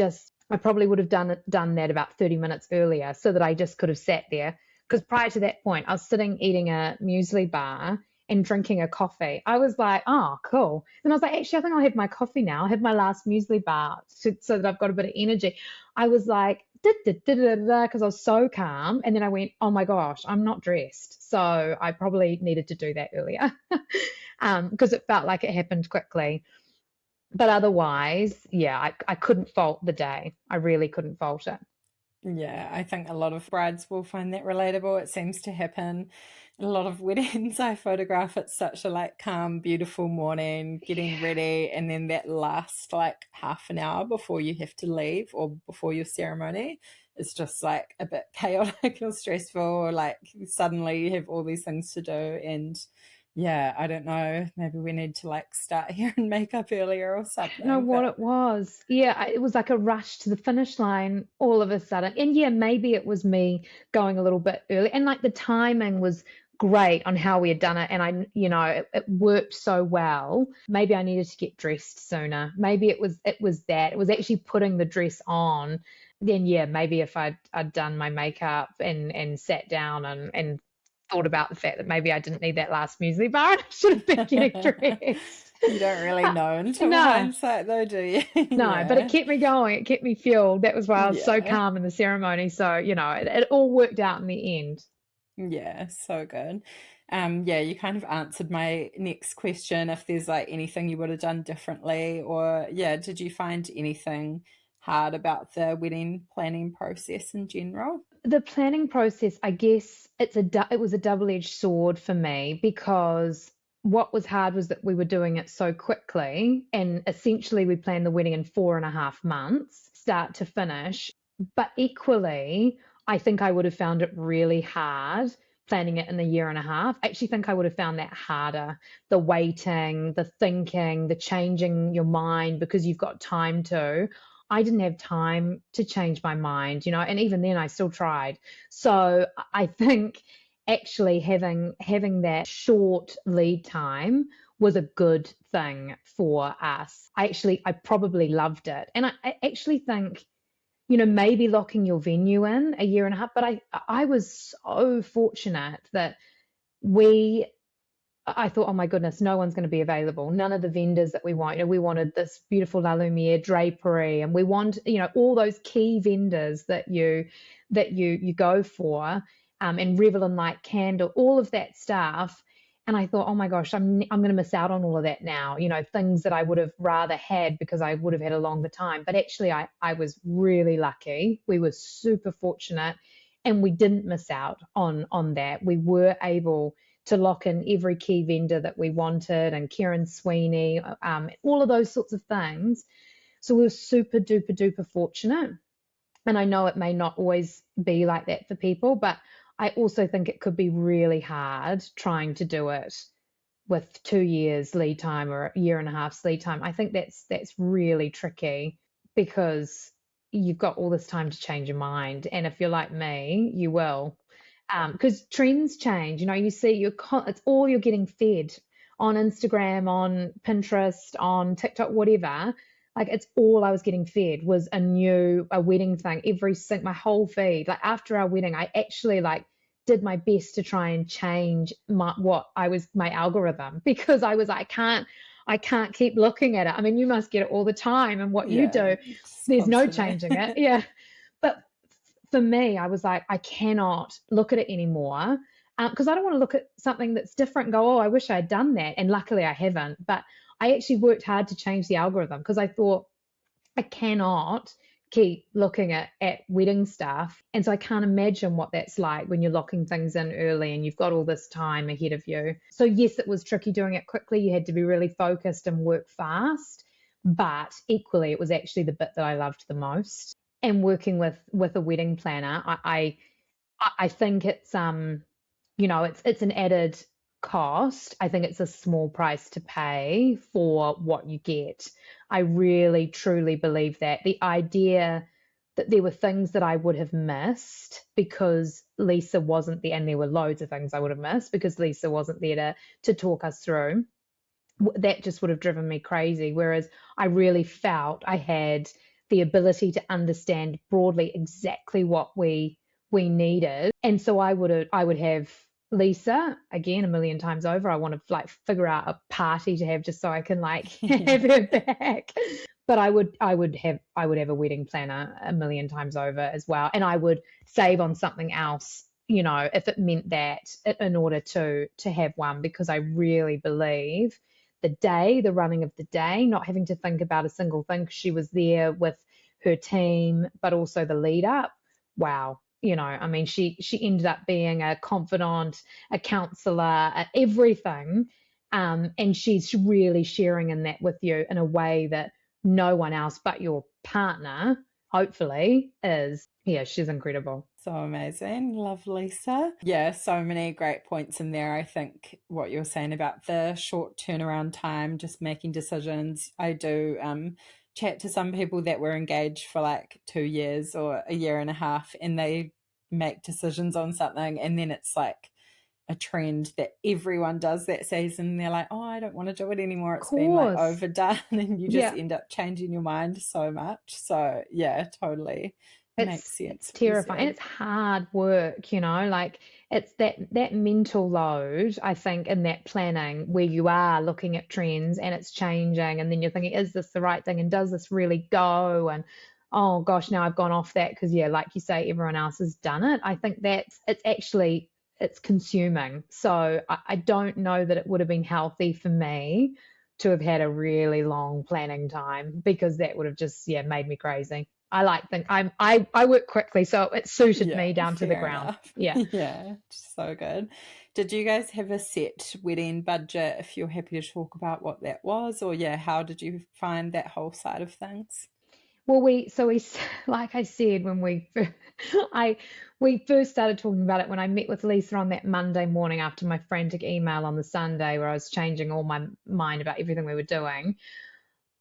probably would have done that about 30 minutes earlier so that I just could have sat there. Because prior to that point, I was sitting eating a muesli bar and drinking a coffee. I was oh, cool. And I was actually, I think I'll have my coffee now. I'll have my last muesli bar so that I've got a bit of energy. I was because I was so calm. And then I went, oh my gosh, I'm not dressed. So I probably needed to do that earlier because it felt like it happened quickly. But otherwise, yeah, I couldn't fault the day. I really couldn't fault it. Yeah, I think a lot of brides will find that relatable. It seems to happen in a lot of weddings. I photograph it such a calm, beautiful morning, getting ready, and then that last half an hour before you have to leave or before your ceremony is just a bit chaotic or stressful, or suddenly you have all these things to do. And yeah, I don't know, maybe we need to start hair and makeup earlier or something. No, what it was. Yeah, it was a rush to the finish line all of a sudden. And yeah, maybe it was me going a little bit early. And the timing was great on how we had done it. And it worked so well. Maybe I needed to get dressed sooner. Maybe it was that. It was actually putting the dress on. Then yeah, maybe if I'd done my makeup and sat down and thought about the fact that maybe I didn't need that last muesli bar and I should have been getting dressed. You don't really know until No. hindsight though, do you? No, but it kept me going. It kept me fueled. That was why I was so calm in the ceremony. So, it all worked out in the end. Yeah, so good. Yeah, you kind of answered my next question, if there's like anything you would have done differently, or yeah, did you find anything hard about the wedding planning process in general? The planning process, I guess it was a double-edged sword for me, because what was hard was that we were doing it so quickly, and essentially we planned the wedding in 4.5 months, start to finish. But equally, I think I would have found it really hard planning it in a year and a half. I actually think I would have found that harder. The waiting, the thinking, the changing your mind because you've got time to. I didn't have time to change my mind, and even then I still tried. So I think actually having that short lead time was a good thing for us. I probably loved it. And I actually think, maybe locking your venue in a year and a half, but I was so fortunate that I thought, oh my goodness, no one's going to be available. None of the vendors that we want. We wanted this beautiful La Lumiere drapery, and we want, all those key vendors that you go for, and Revel and Light Candle, all of that stuff. And I thought, oh my gosh, I'm going to miss out on all of that now. Things that I would have rather had because I would have had a longer time. But actually, I was really lucky. We were super fortunate, and we didn't miss out on that. We were able to lock in every key vendor that we wanted, and Kieran Sweeney, all of those sorts of things. So we were super duper duper fortunate. And I know it may not always be like that for people, but I also think it could be really hard trying to do it with 2 years lead time or a year and a half lead time. I think that's really tricky, because you've got all this time to change your mind. And if you're like me, you will. Because trends change. You see, it's all you're getting fed on Instagram, on Pinterest, on TikTok, whatever. Like, it's all I was getting fed was a wedding thing. My whole feed. Like, after our wedding, I actually did my best to try and change my algorithm, because I was like, I can't keep looking at it. I mean, you must get it all the time, and what you do, there's no changing it. Yeah. But for me, I was like, I cannot look at it anymore, because I don't want to look at something that's different and go, oh, I wish I had done that. And luckily I haven't. But I actually worked hard to change the algorithm, because I thought, I cannot keep looking at wedding stuff. And so I can't imagine what that's like when you're locking things in early and you've got all this time ahead of you. So yes, it was tricky doing it quickly. You had to be really focused and work fast. But equally, it was actually the bit that I loved the most. And working with a wedding planner, I think it's it's an added cost. I think it's a small price to pay for what you get. I really truly believe that. The idea that there were things that I would have missed because Lisa wasn't there, and there were loads of things I would have missed because Lisa wasn't there to talk us through, that just would have driven me crazy. Whereas I really felt I had the ability to understand broadly exactly what we needed. And so I would have Lisa again a million times over. I want to figure out a party to have just so I can have her back. But I would have a wedding planner a million times over as well. And I would save on something else, if it meant that, in order to have one, because I really believe the running of the day, not having to think about a single thing, because she was there with her team, but also the lead up. Wow. I mean, she ended up being a confidant, a counselor, everything. And she's really sharing in that with you in a way that no one else but your partner, hopefully, is. Yeah, she's incredible. So amazing. Love Lisa. Yeah, so many great points in there. I think what you're saying about the short turnaround time, just making decisions. I do chat to some people that were engaged for 2 years or a year and a half, and they make decisions on something, and then it's a trend that everyone does that season, and they're like, oh, I don't want to do it anymore. It's been like Course. overdone, and you just Yeah. end up changing your mind so much. So yeah, totally makes It's sense what you terrifying. And said. it's hard work, like it's that mental load, I think, in that planning where you are looking at trends and it's changing, and then you're thinking, is this the right thing? And does this really go? And oh gosh, now I've gone off that because yeah, like you say, everyone else has done it. I think it's consuming. So I don't know that it would have been healthy for me to have had a really long planning time, because that would have just, yeah, made me crazy. I work quickly, so it suited Yeah, me down to the fair ground. enough. Yeah. Yeah, so good. Did you guys have a set wedding budget, if you're happy to talk about what that was? Or yeah, how did you find that whole side of things? Well, like I said, when we first started talking about it, when I met with Lisa on that Monday morning after my frantic email on the Sunday where I was changing all my mind about everything we were doing,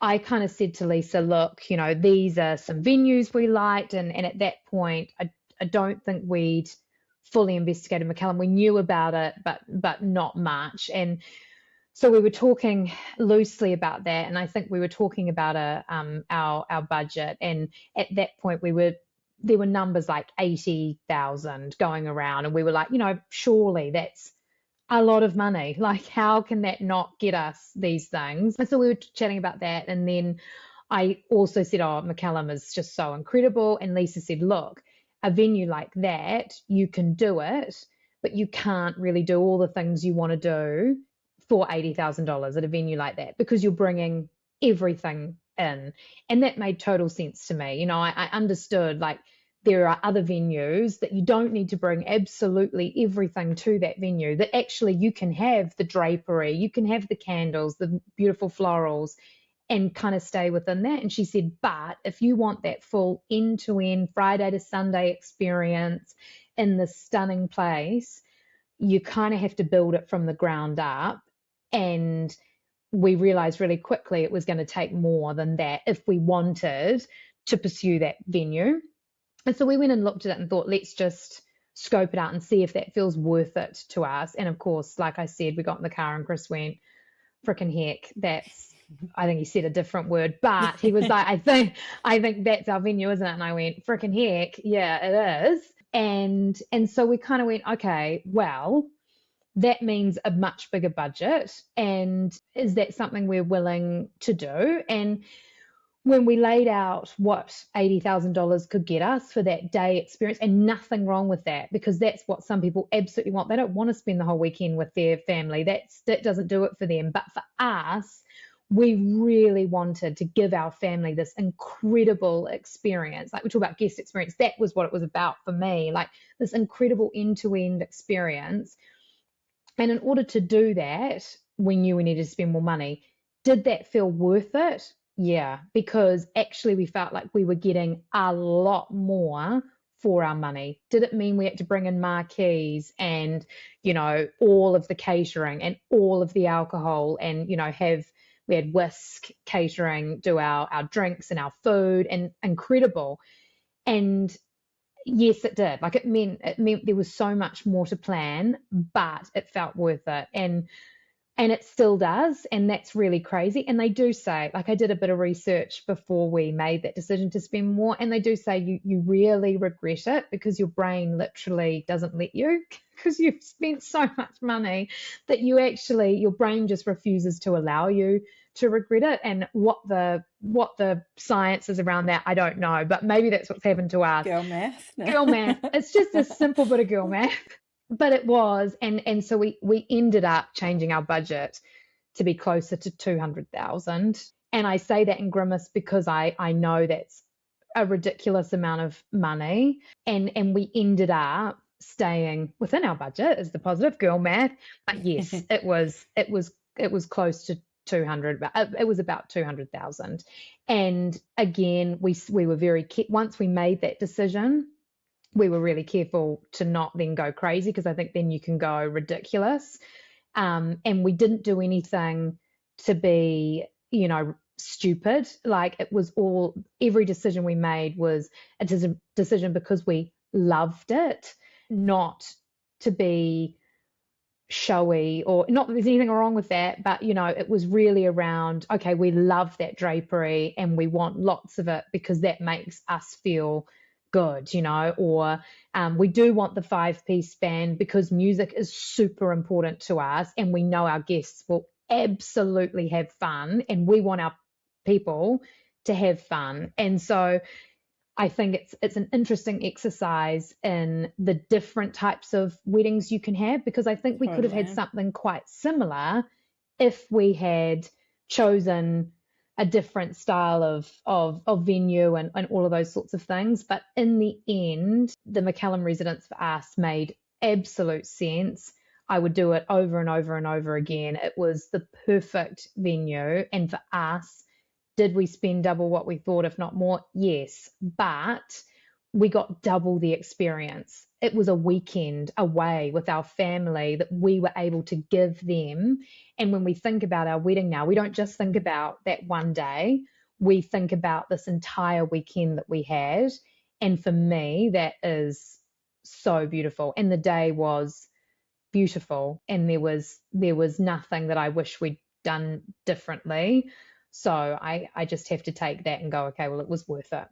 I kind of said to Lisa, look, these are some venues we liked. And at that point, I don't think we'd fully investigated McCallum. We knew about it, but not much. And so we were talking loosely about that. And I think we were talking about our budget. And at that point, there were numbers like 80,000 going around. And we were like, surely that's a lot of money. Like, how can that not get us these things? And so we were chatting about that. And then I also said, oh, McCallum is just so incredible. And Lisa said, look, a venue like that, you can do it, but you can't really do all the things you want to do for $80,000 at a venue like that, because you're bringing everything in. And that made total sense to me. I understood, like, there are other venues that you don't need to bring absolutely everything to that venue, that actually you can have the drapery, you can have the candles, the beautiful florals, and kind of stay within that. And she said, but if you want that full end-to-end Friday to Sunday experience in this stunning place, you kind of have to build it from the ground up. And we realized really quickly it was going to take more than that if we wanted to pursue that venue. And so we went and looked at it and thought, let's just scope it out and see if that feels worth it to us. And of course, like I said, we got in the car and Chris went, frickin' heck, I think he said a different word, but he was like, I think that's our venue, isn't it? And I went, frickin' heck, yeah, it is. And so we kind of went, okay, well, that means a much bigger budget. And is that something we're willing to do? And when we laid out what $80,000 could get us for that day experience, and nothing wrong with that, because that's what some people absolutely want. They don't want to spend the whole weekend with their family. That doesn't do it for them. But for us, we really wanted to give our family this incredible experience. Like, we talk about guest experience. That was what it was about for me, like this incredible end-to-end experience. And in order to do that, we knew we needed to spend more money. Did that feel worth it? Yeah, because actually we felt like we were getting a lot more for our money. Did it mean we had to bring in marquees and, all of the catering and all of the alcohol, and, we had Whisk catering, do our drinks and our food, and incredible. And yes, it did. Like, it meant there was so much more to plan, but it felt worth it. And it still does. And that's really crazy. And they do say, like, I did a bit of research before we made that decision to spend more. And they do say you really regret it, because your brain literally doesn't let you, because you've spent so much money that your brain just refuses to allow you to regret it. And what the science is around that, I don't know. But maybe that's what's happened to us. Girl math. Girl math. It's just a simple bit of girl math. But it was, and so we ended up changing our budget to be closer to 200,000. And I say that in grimace because I know that's a ridiculous amount of money. And we ended up staying within our budget, is the positive, girl math. But yes, it was close to 200, but it was about 200,000. And again, we were once we made that decision, we were really careful to not then go crazy, because I think then you can go ridiculous. And we didn't do anything to be, stupid. Like, it was every decision we made was a decision because we loved it, not to be showy, or not that there's anything wrong with that, but it was really around, okay, we love that drapery and we want lots of it because that makes us feel good, or we do want the 5-piece band because music is super important to us and we know our guests will absolutely have fun and we want our people to have fun. And so I think it's an interesting exercise in the different types of weddings you can have, because I think we could have had Totally. something quite similar if we had chosen a different style of venue and all of those sorts of things. But in the end, the McCallum Residence for us made absolute sense. I would do it over and over and over again. It was the perfect venue. And for us, did we spend double what we thought, if not more? Yes. But we got double the experience. It was a weekend away with our family that we were able to give them. And when we think about our wedding now, we don't just think about that one day, we think about this entire weekend that we had. And for me, that is so beautiful. And the day was beautiful. And there was nothing that I wish we'd done differently. So I just have to take that and go, okay, well, it was worth it.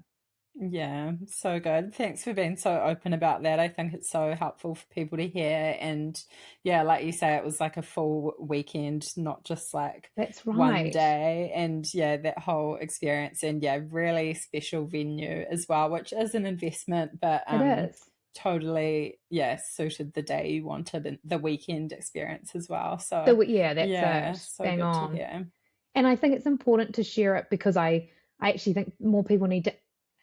Yeah, so good. Thanks for being so open about that. I think it's so helpful for people to hear. And yeah, like you say, it was like a full weekend, not just like That's one right. day. And yeah, that whole experience, and yeah, really special venue as well, which is an investment, but It is. totally, yeah, suited the day you wanted and the weekend experience as well. So Yeah, that's yeah, it. so Bang good to on. hear. And I think it's important to share it because I actually think more people need to,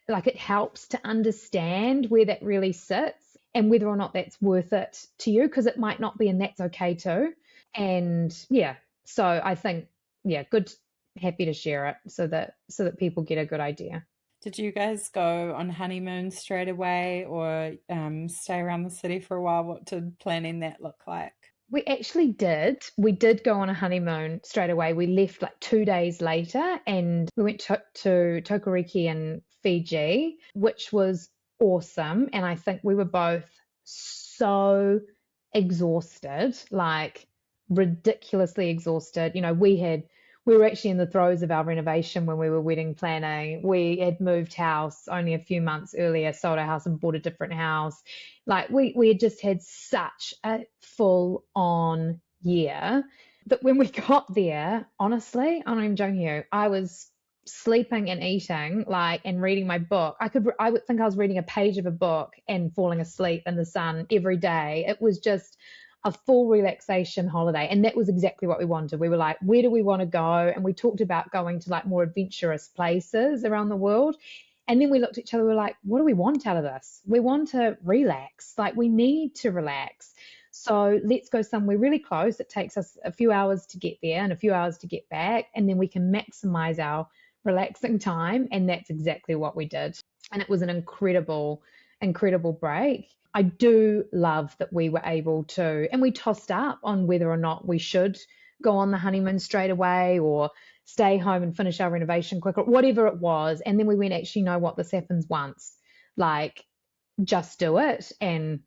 like, it helps to understand where that really sits and whether or not that's worth it to you, because it might not be, and that's okay too. And yeah, so I think, yeah, good, happy to share it so that people get a good idea. Did you guys go on honeymoon straight away or stay around the city for a while? What did planning that look like? We actually did. We did go on a honeymoon straight away. We left like 2 days later and we went to Tokariki in Fiji, which was awesome. And I think we were both so exhausted, like ridiculously exhausted. We were actually in the throes of our renovation when we were wedding planning. We had moved house only a few months earlier, sold our house and bought a different house. Like we had just had such a full on year that when we got there, honestly, I'm not even joking you, I was sleeping and eating, like, and reading my book. I would think I was reading a page of a book and falling asleep in the sun every day. It was just a full relaxation holiday. And that was exactly what we wanted. We were like, where do we want to go? And we talked about going to like more adventurous places around the world. And then we looked at each other, we were like, what do we want out of this? We want to relax. Like, we need to relax. So let's go somewhere really close. It takes us a few hours to get there and a few hours to get back. And then we can maximize our relaxing time. And that's exactly what we did. And it was an incredible, incredible break. I do love that we were able to, and we tossed up on whether or not we should go on the honeymoon straight away or stay home and finish our renovation quicker, whatever it was. And then we went, actually, know what, this happens once. Like, just do it and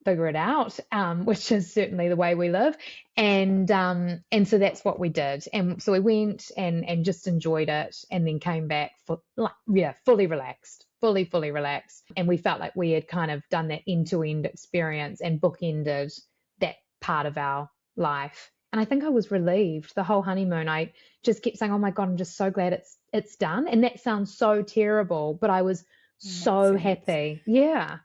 figure it out, which is certainly the way we live. And so that's what we did. And so we went and just enjoyed it, and then came back for, like, yeah, fully relaxed. And we felt like we had kind of done that end-to-end experience and bookended that part of our life. And I think I was relieved the whole honeymoon. I just kept saying, "Oh my God, I'm just so glad it's done." And that sounds so terrible, but I was Makes so sense. happy. Yeah.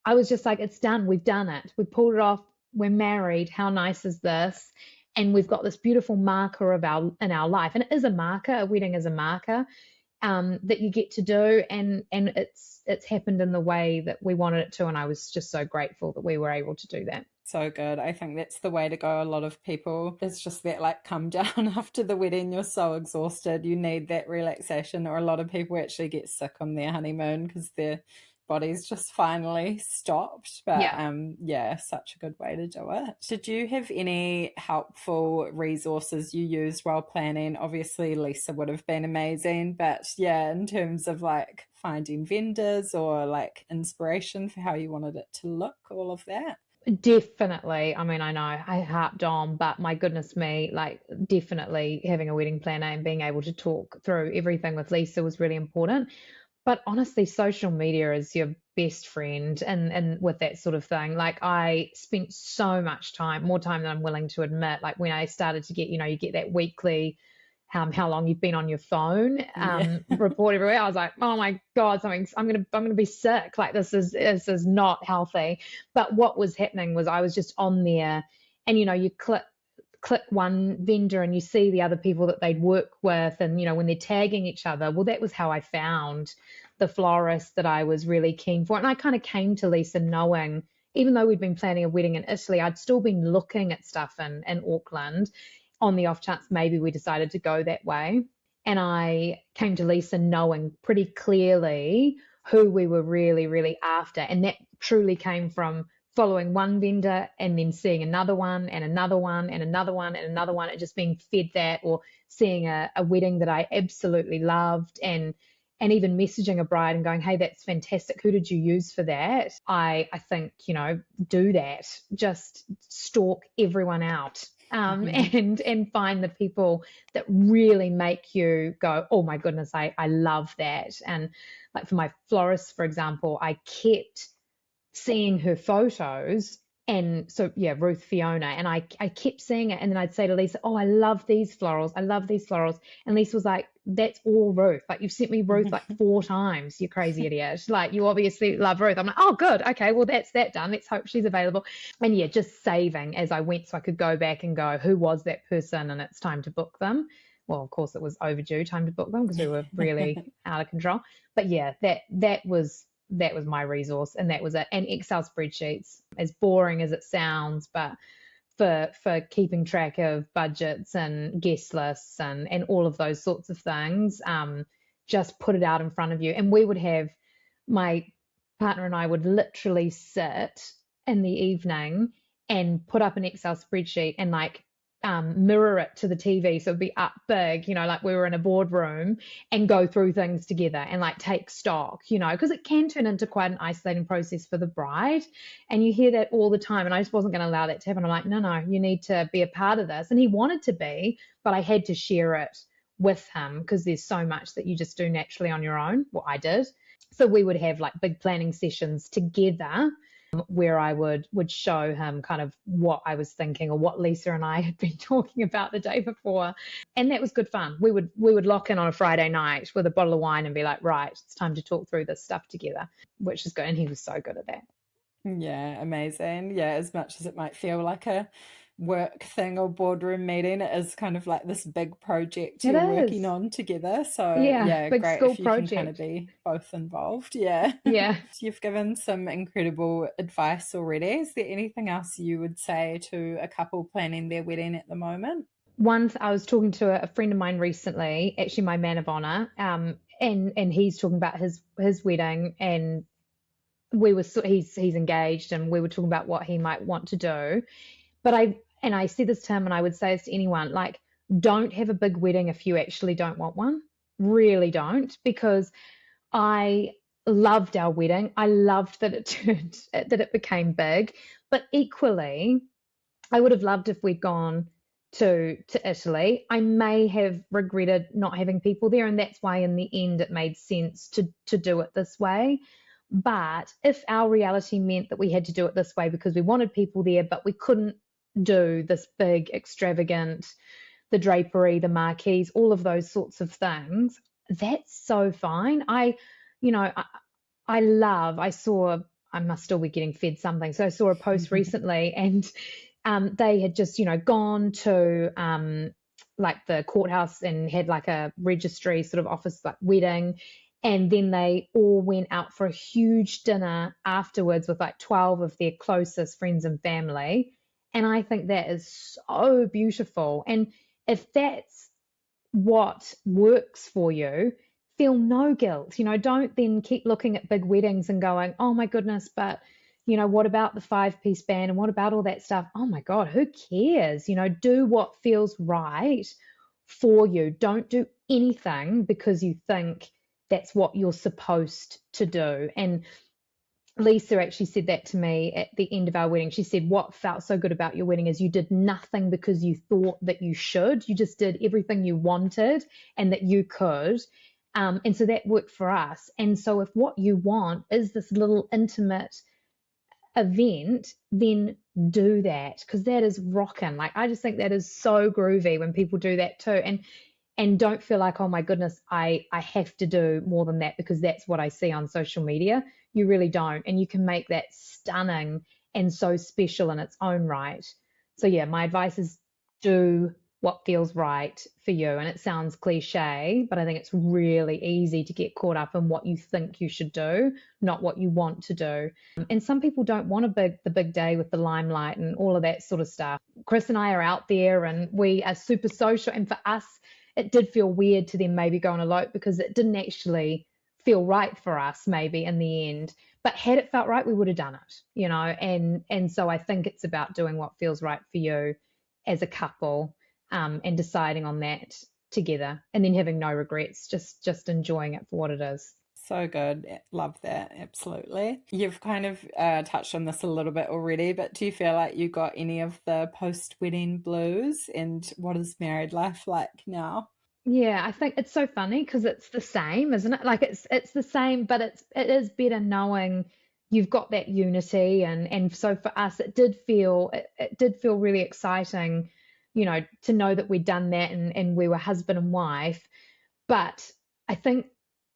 I was just like, it's done. We've done it. We pulled it off. We're married. How nice is this? And we've got this beautiful marker of our in our life. And it is a marker. A wedding is a marker, that you get to do. And it's happened in the way that we wanted it to. And I was just so grateful that we were able to do that. So good. I think that's the way to go. A lot of people, it's just that like come down after the wedding, you're so exhausted, you need that relaxation. Or a lot of people actually get sick on their honeymoon because their body's just finally stopped. But Yeah. yeah, such a good way to do it. Did you have any helpful resources you used while planning? Obviously, Lisa would have been amazing, but yeah, in terms of like finding vendors or like inspiration for how you wanted it to look, all of that. Definitely. I mean, I know I harped on, but my goodness me, like definitely having a wedding planner and being able to talk through everything with Lisa was really important. But honestly, social media is your best friend and with that sort of thing. Like I spent so much time, more time than I'm willing to admit. Like when I started to get, you get that weekly how long you've been on your phone Yeah. report everywhere. I was like, oh my God, I'm gonna be sick. Like this is not healthy. But what was happening was I was just on there, and you click one vendor and you see the other people that they'd work with, and when they're tagging each other. Well, that was how I found the florist that I was really keen for. And I kind of came to Lisa knowing, even though we'd been planning a wedding in Italy, I'd still been looking at stuff in Auckland on the off chance maybe we decided to go that way. And I came to Lisa knowing pretty clearly who we were really, really after. And that truly came from following one vendor and then seeing another one and another one and another one and another one, and just being fed that, or seeing a wedding that I absolutely loved, and even messaging a bride and going, hey, that's fantastic. Who did you use for that? I think, do that. Just stalk everyone out. And find the people that really make you go, oh my goodness, I love that. And like for my florist, for example, I kept seeing her photos. And so, yeah, Ruth Fiona. And I kept seeing it. And then I'd say to Lisa, oh, I love these florals. I love these florals. And Lisa was like, that's all Ruth. Like, you've sent me Ruth like 4 times, you crazy idiot. Like, you obviously love Ruth. I'm like, oh, good. Okay, well, that's that done. Let's hope she's available. And yeah, just saving as I went so I could go back and go, who was that person? And it's time to book them. Well, of course, it was overdue time to book them because we were really out of control. But yeah, that was my resource, and that was it. And Excel spreadsheets, as boring as it sounds, but for keeping track of budgets and guest lists and all of those sorts of things, just put it out in front of you. And we would have, my partner and I would literally sit in the evening and put up an Excel spreadsheet and like mirror it to the TV, so it'd be up big, like we were in a boardroom, and go through things together and like take stock, because it can turn into quite an isolating process for the bride. And you hear that all the time, and I just wasn't going to allow that to happen. I'm like, no, you need to be a part of this. And he wanted to be, but I had to share it with him because there's so much that you just do naturally on your own. Well, I did. So we would have like big planning sessions together, where I would show him kind of what I was thinking or what Lisa and I had been talking about the day before. And that was good fun. We would lock in on a Friday night with a bottle of wine and be like, right, it's time to talk through this stuff together, which is good. And he was so good at that. Yeah, amazing. Yeah, as much as it might feel like a work thing or boardroom meeting, it is kind of like this big project It you're working is. on together. So Yeah, yeah, big great school if you can kind of project. be both involved. Yeah. Yeah. You've given some incredible advice already. Is there anything else you would say to a couple planning their wedding at the moment? Once I was talking to a friend of mine recently, actually my man of honor, and he's talking about his wedding, and he's engaged, and we were talking about what he might want to do. But I said this to him, and I would say this to anyone, like, don't have a big wedding if you actually don't want one. Really don't, because I loved our wedding. I loved that it became big, but equally, I would have loved if we'd gone to Italy. I may have regretted not having people there, and that's why in the end it made sense to do it this way. But if our reality meant that we had to do it this way because we wanted people there, but we couldn't do this big, extravagant, the drapery, the marquees, all of those sorts of things, that's so fine. You know, I saw, I must still be getting fed something. So I saw a post recently, and they had just, gone to like the courthouse and had like a registry sort of office like wedding. And then they all went out for a huge dinner afterwards with like 12 of their closest friends and family. And I think that is so beautiful. And if that's what works for you, feel no guilt. Don't then keep looking at big weddings and going, oh my goodness, but what about the 5-piece band and what about all that stuff? Oh my God, who cares? Do what feels right for you. Don't do anything because you think that's what you're supposed to do. And Lisa actually said that to me at the end of our wedding. She said, what felt so good about your wedding is you did nothing because you thought that you should. You just did everything you wanted and that you could. And so that worked for us. And so if what you want is this little intimate event, then do that, because that is rocking. Like, I just think that is so groovy when people do that too. And don't feel like, oh my goodness, I have to do more than that because that's what I see on social media. You really don't. And you can make that stunning and so special in its own right. So yeah, my advice is do what feels right for you. And it sounds cliche, but I think it's really easy to get caught up in what you think you should do, not what you want to do. And some people don't want the big day with the limelight and all of that sort of stuff. Chris and I are out there and we are super social. And for us, it did feel weird to then maybe go on elope because it didn't actually feel right for us maybe in the end. But had it felt right, we would have done it, and so I think it's about doing what feels right for you as a couple, and deciding on that together, and then having no regrets, just enjoying it for what it is. So good. Love that. Absolutely. You've kind of touched on this a little bit already, but do you feel like you got any of the post-wedding blues? And what is married life like now? Yeah, I think it's so funny because it's the same, isn't it? Like it's the same, but it is better knowing you've got that unity, and so for us it did feel really exciting, to know that we'd done that, and we were husband and wife. But I think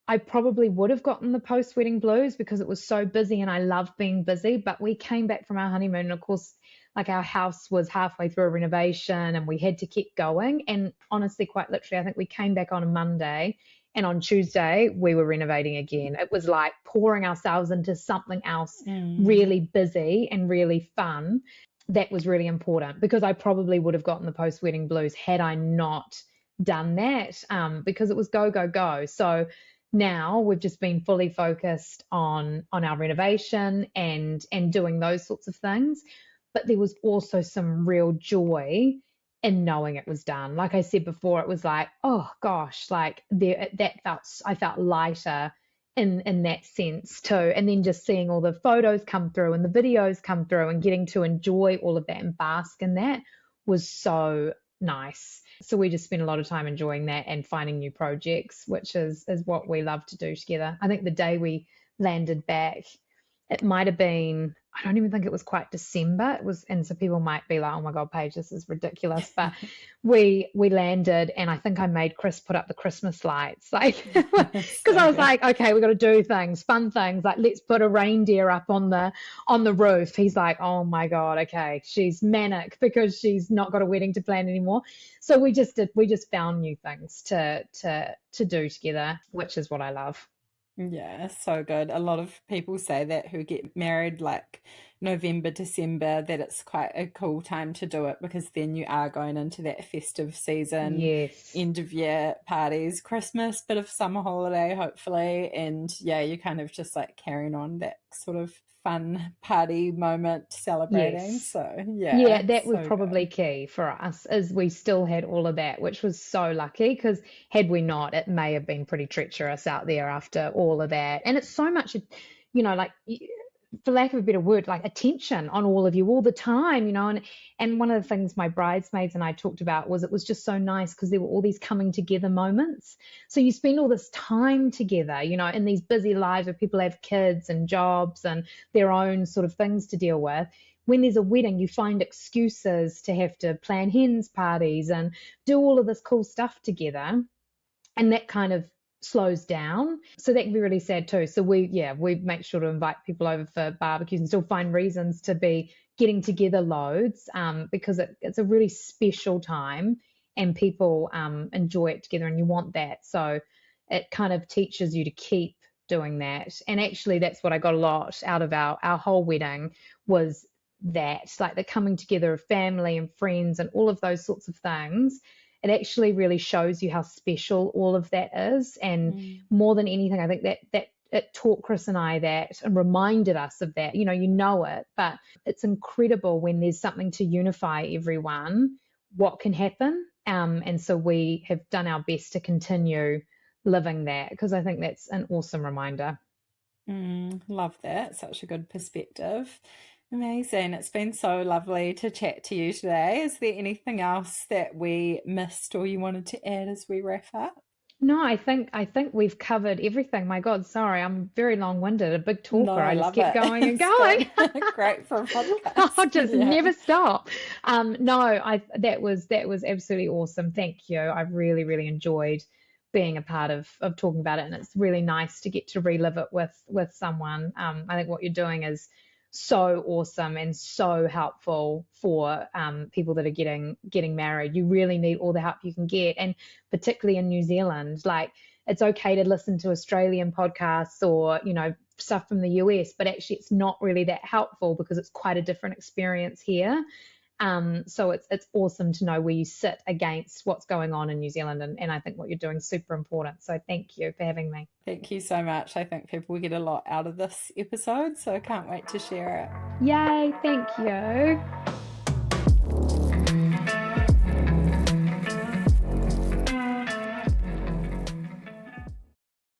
I probably would have gotten the post-wedding blues because it was so busy and I love being busy. But we came back from our honeymoon, and of course, like, our house was halfway through a renovation and we had to keep going. And honestly, quite literally, I think we came back on a Monday and on Tuesday we were renovating again. It was like pouring ourselves into something else really busy and really fun. That was really important because I probably would have gotten the post-wedding blues had I not done that, because it was go, go, go. So now we've just been fully focused on our renovation and doing those sorts of things. But there was also some real joy in knowing it was done. Like I said before, it was like, oh gosh, like I felt lighter in that sense too. And then just seeing all the photos come through and the videos come through and getting to enjoy all of that and bask in that was so nice. So we just spent a lot of time enjoying that and finding new projects, which is what we love to do together. I think the day we landed back, it might have been, I don't even think it was quite December. It was, and so people might be like, oh my God, Paige, this is ridiculous. But we landed, and I think I made Chris put up the Christmas lights, like, because I was like, okay, we got to do things, fun things, like let's put a reindeer up on the roof. He's like, oh my God, okay, she's manic because she's not got a wedding to plan anymore. So we just found new things to do together, which is what I love. Yeah, so good. A lot of people say that who get married like November, December, that it's quite a cool time to do it because then you are going into that festive season, Yes. end of year parties, Christmas, bit of summer holiday, hopefully. And yeah, you're kind of just like carrying on that sort of fun party moment celebrating. Yes. So Yeah, yeah, that was so probably good. key for us, is we still had all of that, which was so lucky, because had we not, it may have been pretty treacherous out there after all of that. And it's so much, like, for lack of a better word, like attention on all of you all the time, and one of the things my bridesmaids and I talked about was it was just so nice because there were all these coming together moments. So you spend all this time together, in these busy lives where people have kids and jobs and their own sort of things to deal with. When there's a wedding, you find excuses to have to plan hens parties and do all of this cool stuff together. And that kind of slows down. So that can be really sad too. So we make sure to invite people over for barbecues and still find reasons to be getting together loads, because it's a really special time and people enjoy it together, and you want that. So it kind of teaches you to keep doing that. And actually, that's what I got a lot out of our whole wedding, was that, like, the coming together of family and friends and all of those sorts of things. It actually really shows you how special all of that is. And more than anything, I think that it taught Chris and I that, and reminded us of that. You know it, but it's incredible when there's something to unify everyone, what can happen. And so we have done our best to continue living that, because I think that's an awesome reminder. Love that. Such a good perspective. Amazing. It's been so lovely to chat to you today. Is there anything else that we missed or you wanted to add as we wrap up? No, I think we've covered everything. My God, sorry, I'm very long-winded, a big No, talker. I I just love kept it. going and It's going. good. Great for a I'll podcast. just Yeah. never stop. No, I that was absolutely awesome. Thank you. I really, really enjoyed being a part of talking about it, and it's really nice to get to relive it with someone. I think what you're doing is so awesome and so helpful for people that are getting married. You really need all the help you can get, and particularly in New Zealand, like it's okay to listen to Australian podcasts or stuff from the US, but actually it's not really that helpful because it's quite a different experience here. So it's awesome to know where you sit against what's going on in New Zealand, and I think what you're doing is super important. So thank you for having me. Thank you so much. I think people will get a lot out of this episode, so I can't wait to share it. Yay, thank you.